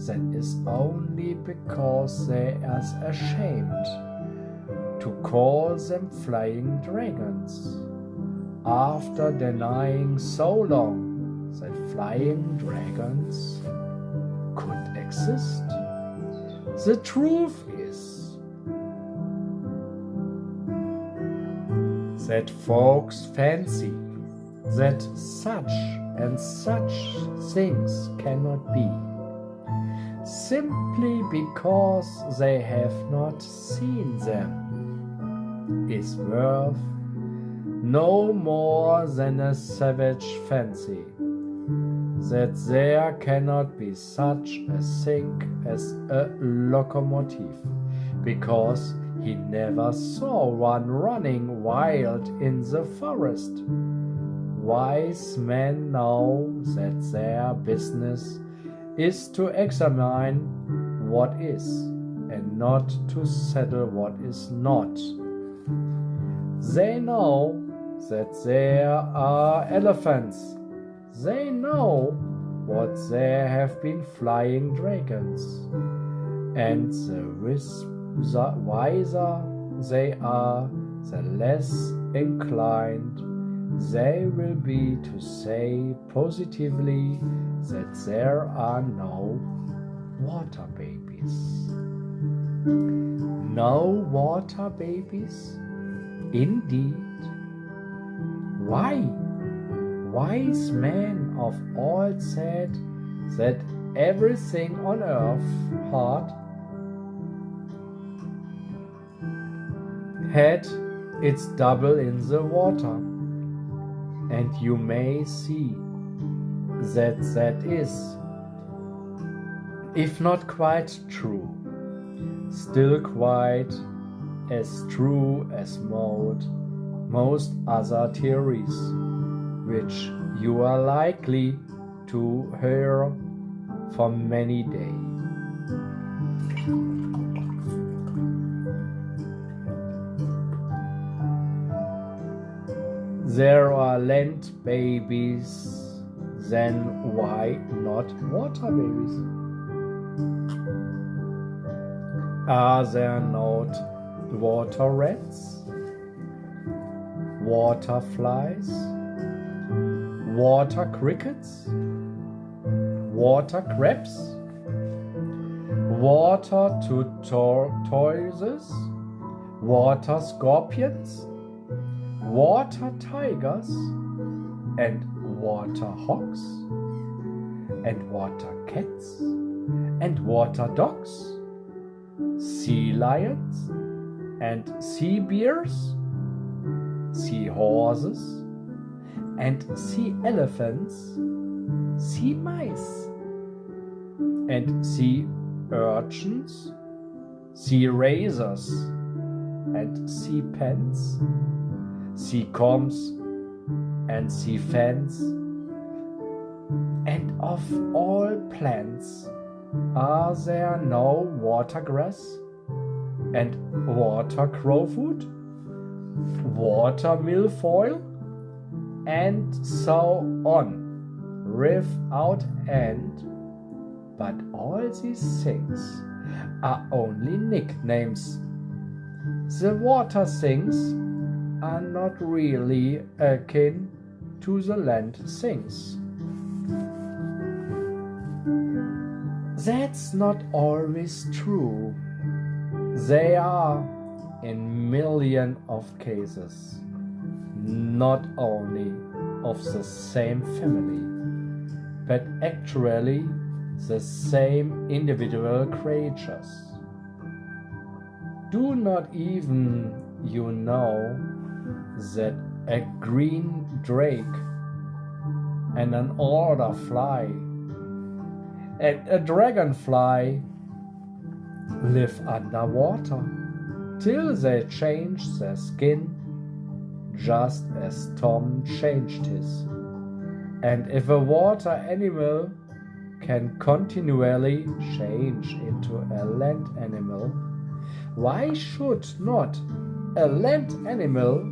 that is only because they are ashamed to call them flying dragons, after denying so long that flying dragons could exist. The truth is that folks fancy that such and such things cannot be, simply because they have not seen them, is worth no more than a savage fancy that there cannot be such a thing as a locomotive, because he never saw one running wild in the forest. Wise men know that their business is to examine what is, and not to settle what is not. They know that there are elephants. They know what there have been flying dragons, and the wiser they are, the less inclined they will be to say positively that there are no water babies. No water babies? Indeed. Why? Wise men of old said that everything on earth had its double in the water, and you may see that that is, if not quite true, still quite as true as most other theories, which you are likely to hear for many days. There are land babies, then why not water babies? Are there not water rats, water flies, water crickets, water crabs, water tortoises, water scorpions, water tigers, and water hawks, and water cats, and water dogs, sea lions, and sea bears, sea horses, and sea elephants, sea mice, and sea urchins, sea razors, and sea pens, sea combs, and sea fans, and of all plants are there no watergrass, and water crowfoot, water milfoil, and so on, without end. But all these things are only nicknames. The water things are not really akin to the land things. That's not always true. They are, in millions of cases, not only of the same family, but actually the same individual creatures. Do not even you know that a green drake and an alder fly and a dragonfly live underwater till they change their skin, just as Tom changed his. And if a water animal can continually change into a land animal, why should not a land animal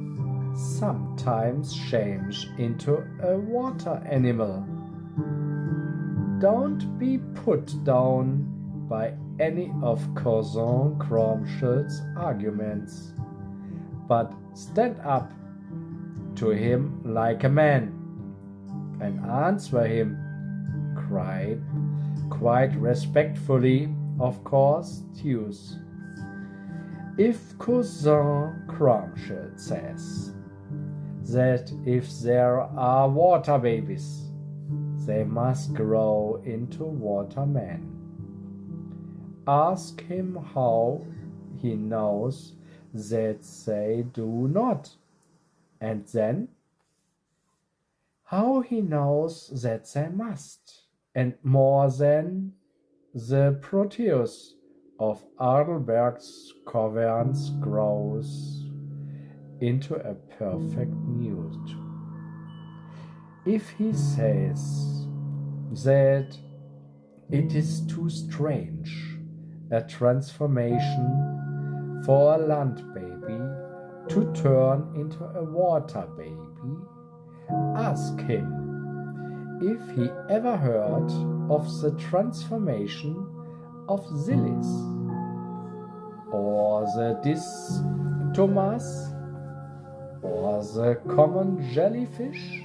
sometimes change into a water animal? Don't be put down by any of Cousin Crumpshell's arguments, but stand up to him like a man and answer him quite respectfully, of course, Tues. If Cousin Crumpshell says that if there are water babies, they must grow into watermen, ask him how he knows that they do not, and then how he knows that they must, and more than the Proteus of Adelberg's caverns grows into a perfect nude. If he says that it is too strange a transformation for a land baby to turn into a water baby, ask him if he ever heard of the transformation of Zilis, or the Distomas, or the common jellyfish,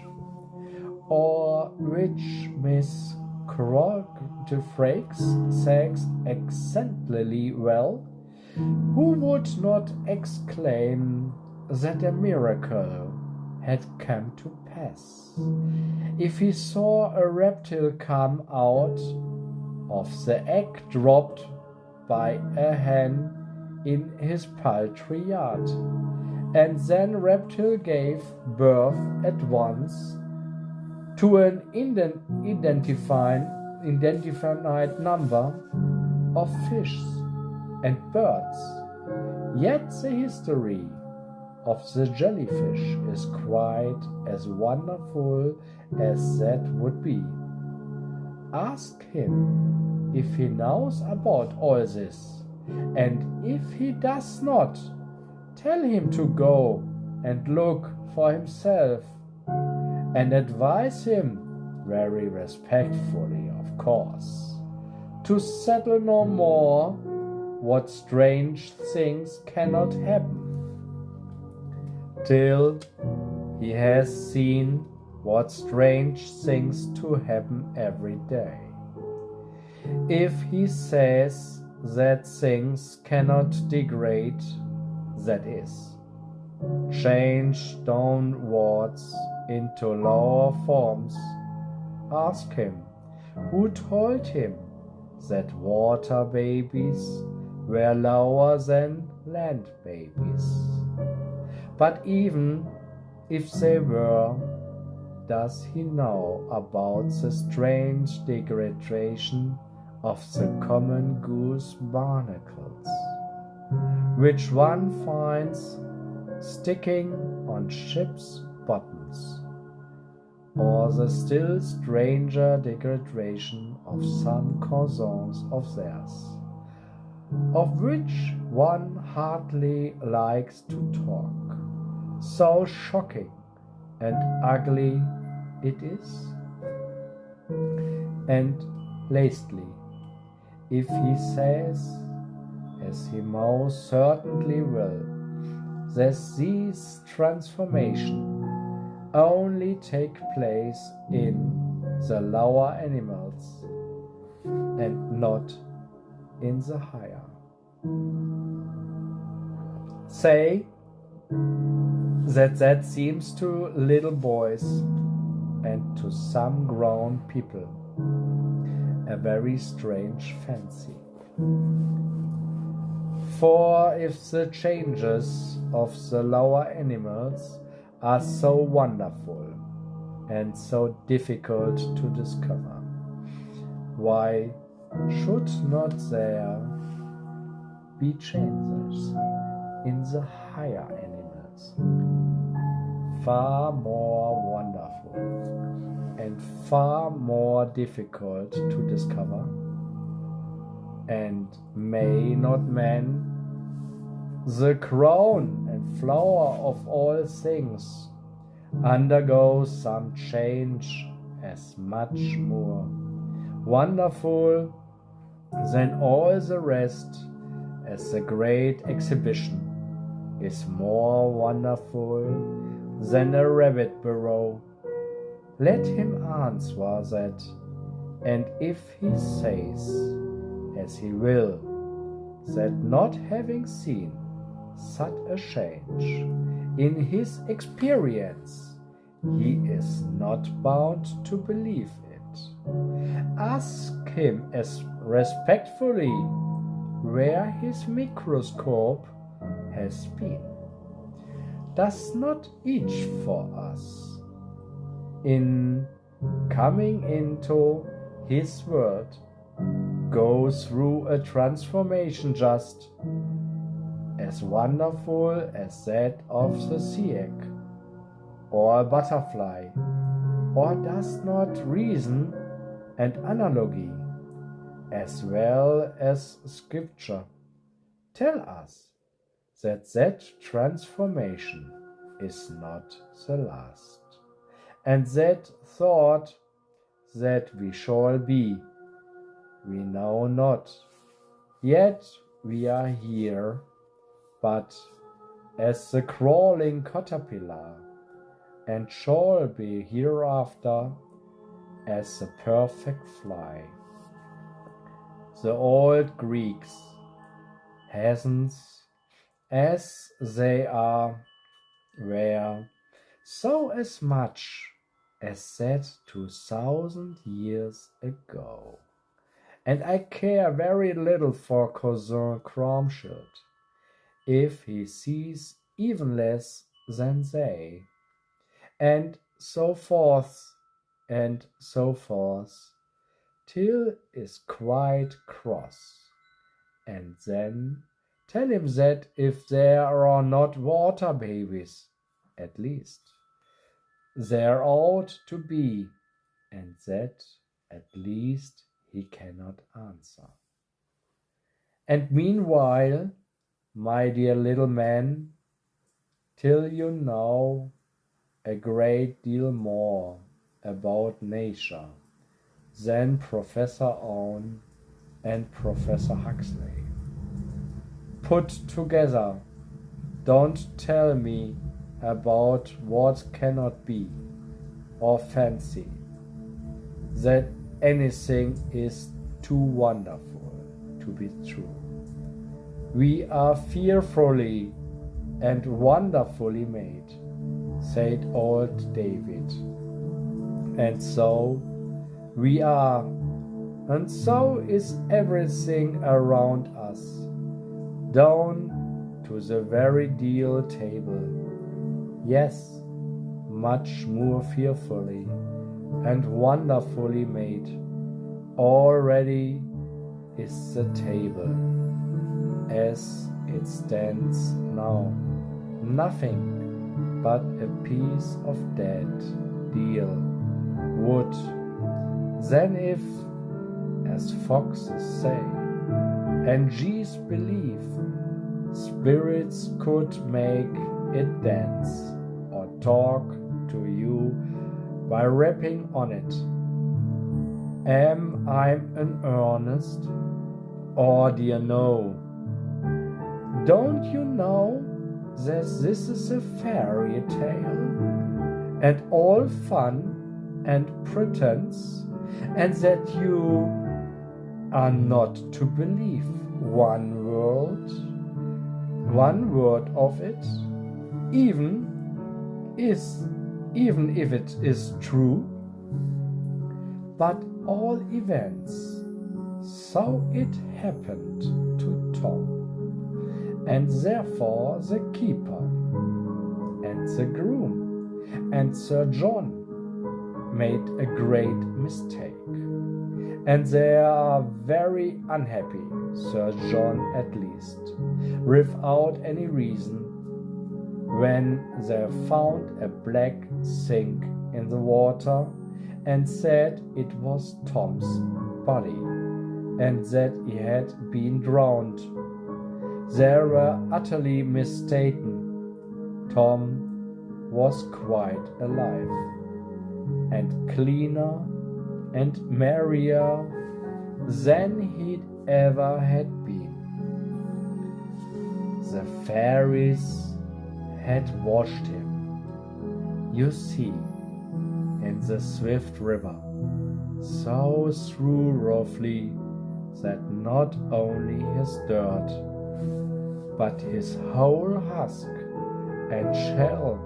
or which Miss Crogdefrakes says excellently well, who would not exclaim that a miracle had come to pass if he saw a reptile come out of the egg dropped by a hen in his poultry yard, and then reptile gave birth at once to an identified number of fish and birds. Yet the history of the jellyfish is quite as wonderful as that would be. Ask him if he knows about all this, and if he does not, tell him to go and look for himself, and advise him, very respectfully of course, to settle no more what strange things cannot happen, till he has seen what strange things to happen every day. If he says that things cannot degrade, that is, change downwards into lower forms, ask him who told him that water babies were lower than land babies. But even if they were, does he know about the strange degradation of the common goose barnacles, which one finds sticking on ships' bottoms, or the still stranger degradation of some cousins of theirs, of which one hardly likes to talk, so shocking and ugly it is? And lastly, if he says, as he most certainly will, that these transformations only take place in the lower animals and not in the higher, say that seems to little boys and to some grown people a very strange fancy. For if the changes of the lower animals are so wonderful and so difficult to discover, why should not there be changes in the higher animals, far more wonderful and far more difficult to discover? And may not man, the crown and flower of all things, undergo some change as much more wonderful than all the rest, as the great exhibition is more wonderful than a rabbit burrow? Let him answer that, and if he says, as he will, that not having seen such a change in his experience, he is not bound to believe it, ask him as respectfully where his microscope has been. Does not each for us, in coming into his world, go through a transformation just as wonderful as that of the sea egg or a butterfly? Or does not reason and analogy, as well as scripture, tell us that transformation is not the last, and that thought that we shall be, we know not. Yet we are here, but as the crawling caterpillar, and shall be hereafter as the perfect fly. The old Greeks, heathens as they are, were so as much as said 2,000 years ago. And I care very little for Cousin Cromshield, if he sees even less than they, and so forth, till is quite cross, and then tell him that if there are not water babies, at least, there ought to be, and that at least he cannot answer. And meanwhile, my dear little man, till you know a great deal more about nature than Professor Owen and Professor Huxley put together, don't tell me about what cannot be, or fancy that anything is too wonderful to be true. We are fearfully and wonderfully made, said old David. And so we are, and so is everything around us, down to the very deal table. Yes, much more fearfully and wonderfully made. Already is the table, as it stands now, nothing but a piece of dead deal wood. Then if, as foxes say, and G's believe, spirits could make it dance, or talk to you by rapping on it. Am I in earnest, or do you know? Don't you know that this is a fairy tale, and all fun and pretense, and that you are not to believe one word of it, even if it is true? But all events, so it happened to Tom, and therefore the keeper, and the groom, and Sir John made a great mistake, and they are very unhappy, Sir John at least, without any reason, when they found a black thing in the water and said it was Tom's body, and that he had been drowned. They were utterly mistaken. Tom was quite alive, and cleaner and merrier than he'd ever had been. The fairies had washed him, you see, in the swift river, so thoroughly that not only his dirt, but his whole husk and shell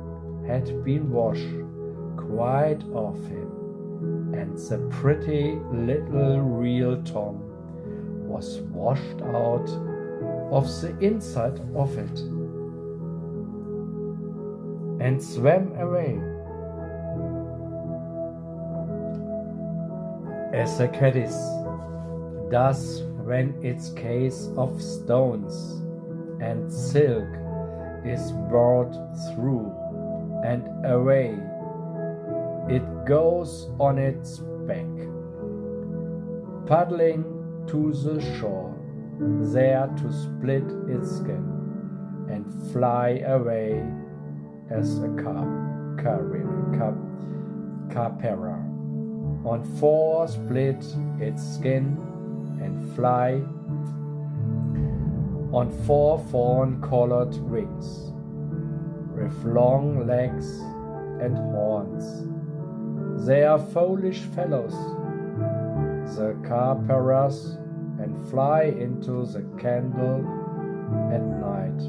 had been washed quite off him, and the pretty little real Tom was washed out of the inside of it, and swam away, as a caddis does when its case of stones and silk is bored through, and away it goes on its back, paddling to the shore, there to split its skin and fly away as a capera. On 4 split its skin and fly on 4 fawn-colored wings, with long legs and horns. They are foolish fellows, the carperas, and fly into the candle at night,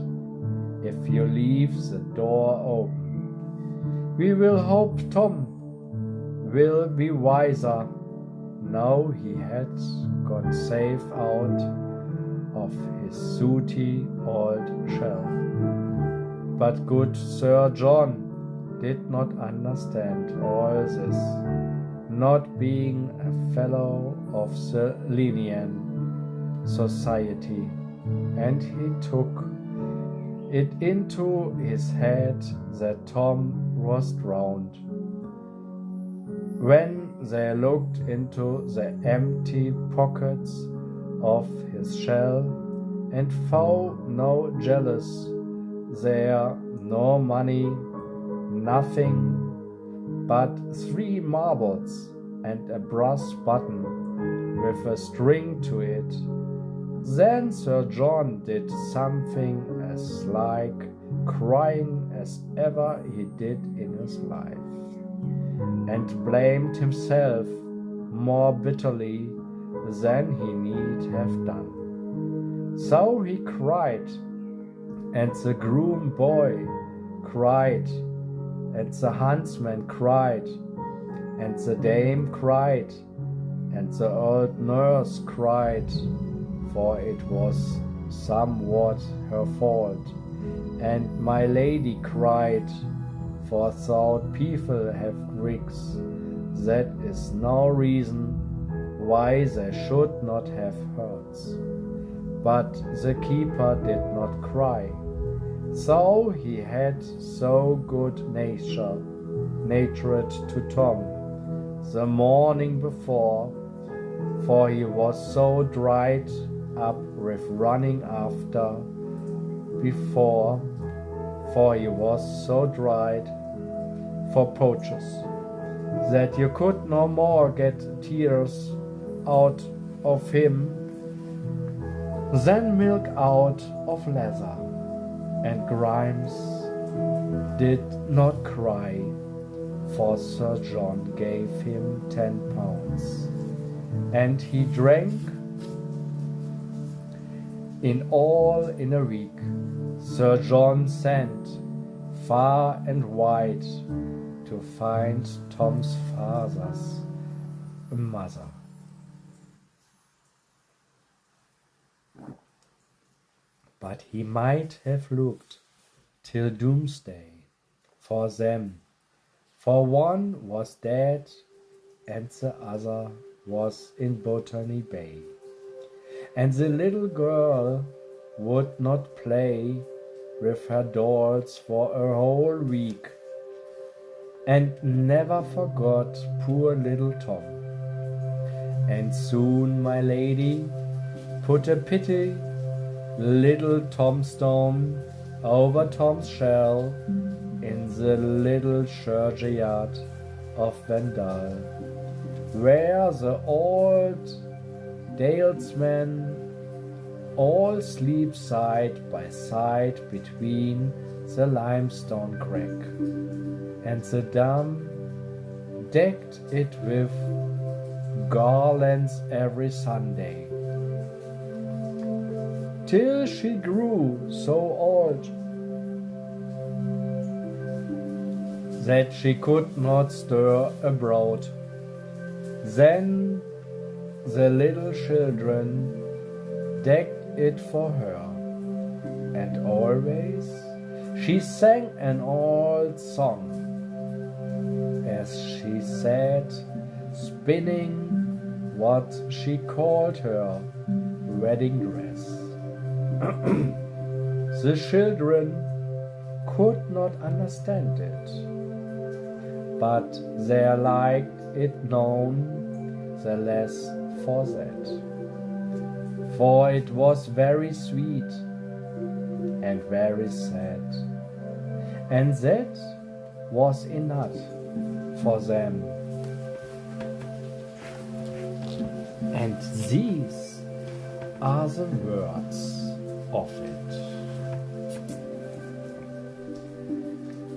if you leave the door open. We will hope Tom will be wiser now he had got safe out of his sooty old shell. But good Sir John did not understand all this, not being a fellow of the Linnean Society, and he took it into his head that Tom was drowned. When they looked into the empty pockets of his shell and found no jealous there, no money, nothing but 3 marbles and a brass button with a string to it, then Sir John did something as like crying as ever he did in his life, and blamed himself more bitterly than he need have done. So he cried, and the groom boy cried, and the huntsman cried, and the dame cried, and the old nurse cried, for it was somewhat her fault, and my lady cried, for thought people have Greeks, that is no reason why they should not have hurts. But the keeper did not cry, so he had so good natured to Tom the morning before, for he was so dried up with running after before, for he was so dried for poachers, that you could no more get tears out of him than milk out of leather. And Grimes did not cry, for Sir John gave him 10 pounds, and he drank in all in a week. Sir John sent far and wide to find Tom's father's mother. But he might have looked till doomsday for them, for one was dead and the other was in Botany Bay, and the little girl would not play with her dolls for a whole week, and never forgot poor little Tom. And soon my lady put a pretty little tombstone over Tom's shell in the little churchyard of Vendale, where the old dalesmen all sleep side by side between the limestone crack, and the dame decked it with garlands every Sunday, till she grew so old that she could not stir abroad. Then the little children decked it for her, and always she sang an old song, as she sat spinning what she called her wedding dress. The children could not understand it, but they liked it known the less for that, for it was very sweet and very sad, and that was enough for them. And these are the words of it.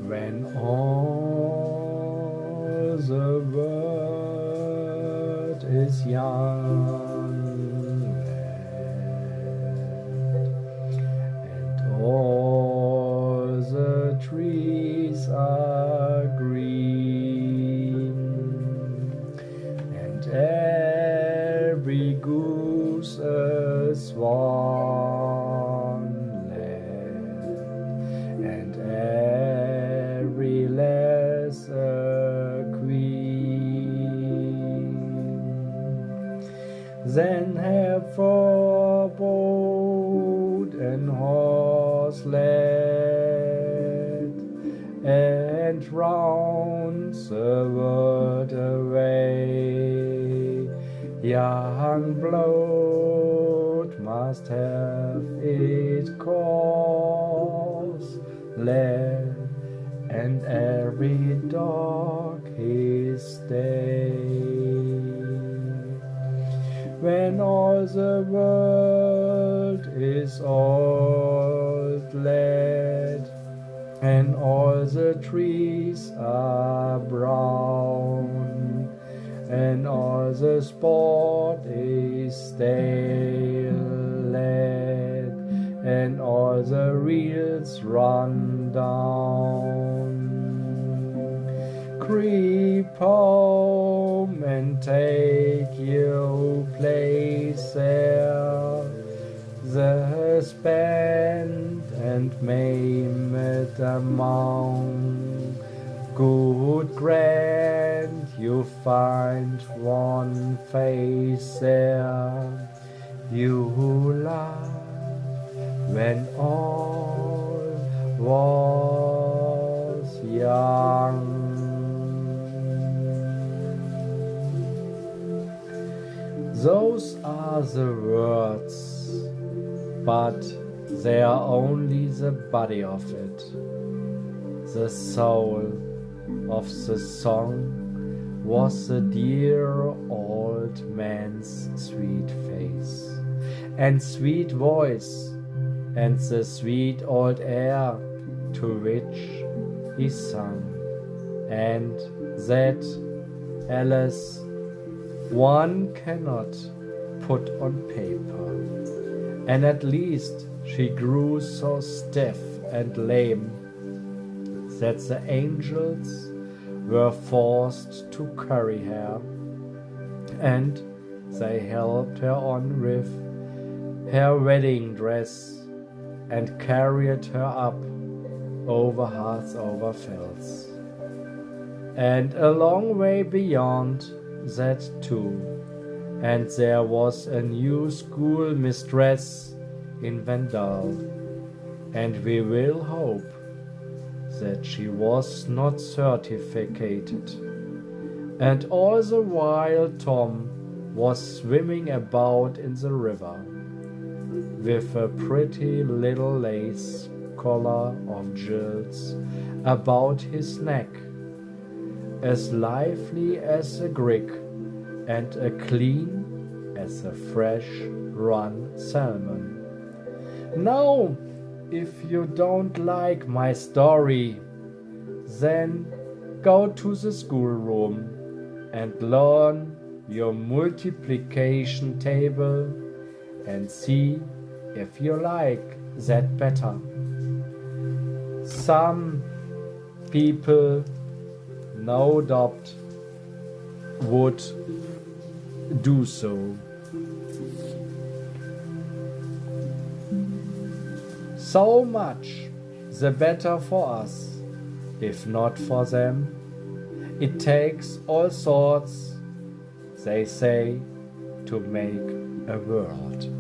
When all the world is young and all the trees are green and every goose a swanland and every lass a queen, then have for boat and horse led and round the world away. Young blood must have its course led, and every dog his day. When all the world is old led, and all the trees are brown, and all the sport is stale led, and all the reels run down. Creep home and take your place there, the spent and maimed among. Good grant you find one face there you love when all was young. Those are the words, but they are only the body of it. The soul of the song was the dear old man's sweet face and sweet voice, and the sweet old air to which he sung, and that, alas, one cannot put on paper. And at least she grew so stiff and lame that the angels were forced to carry her, and they helped her on with her wedding dress and carried her up over hearts, over fells, and a long way beyond that too. And there was a new school mistress in Vendal, and we will hope that she was not certificated. And all the while Tom was swimming about in the river with a pretty little lace collar of jewels about his neck, as lively as a grig and as clean as a fresh run salmon. Now, if you don't like my story, then go to the schoolroom and learn your multiplication table and see if you like that better. Some people, no doubt, would do so. So much the better for us, if not for them. It takes all sorts, they say, to make a world.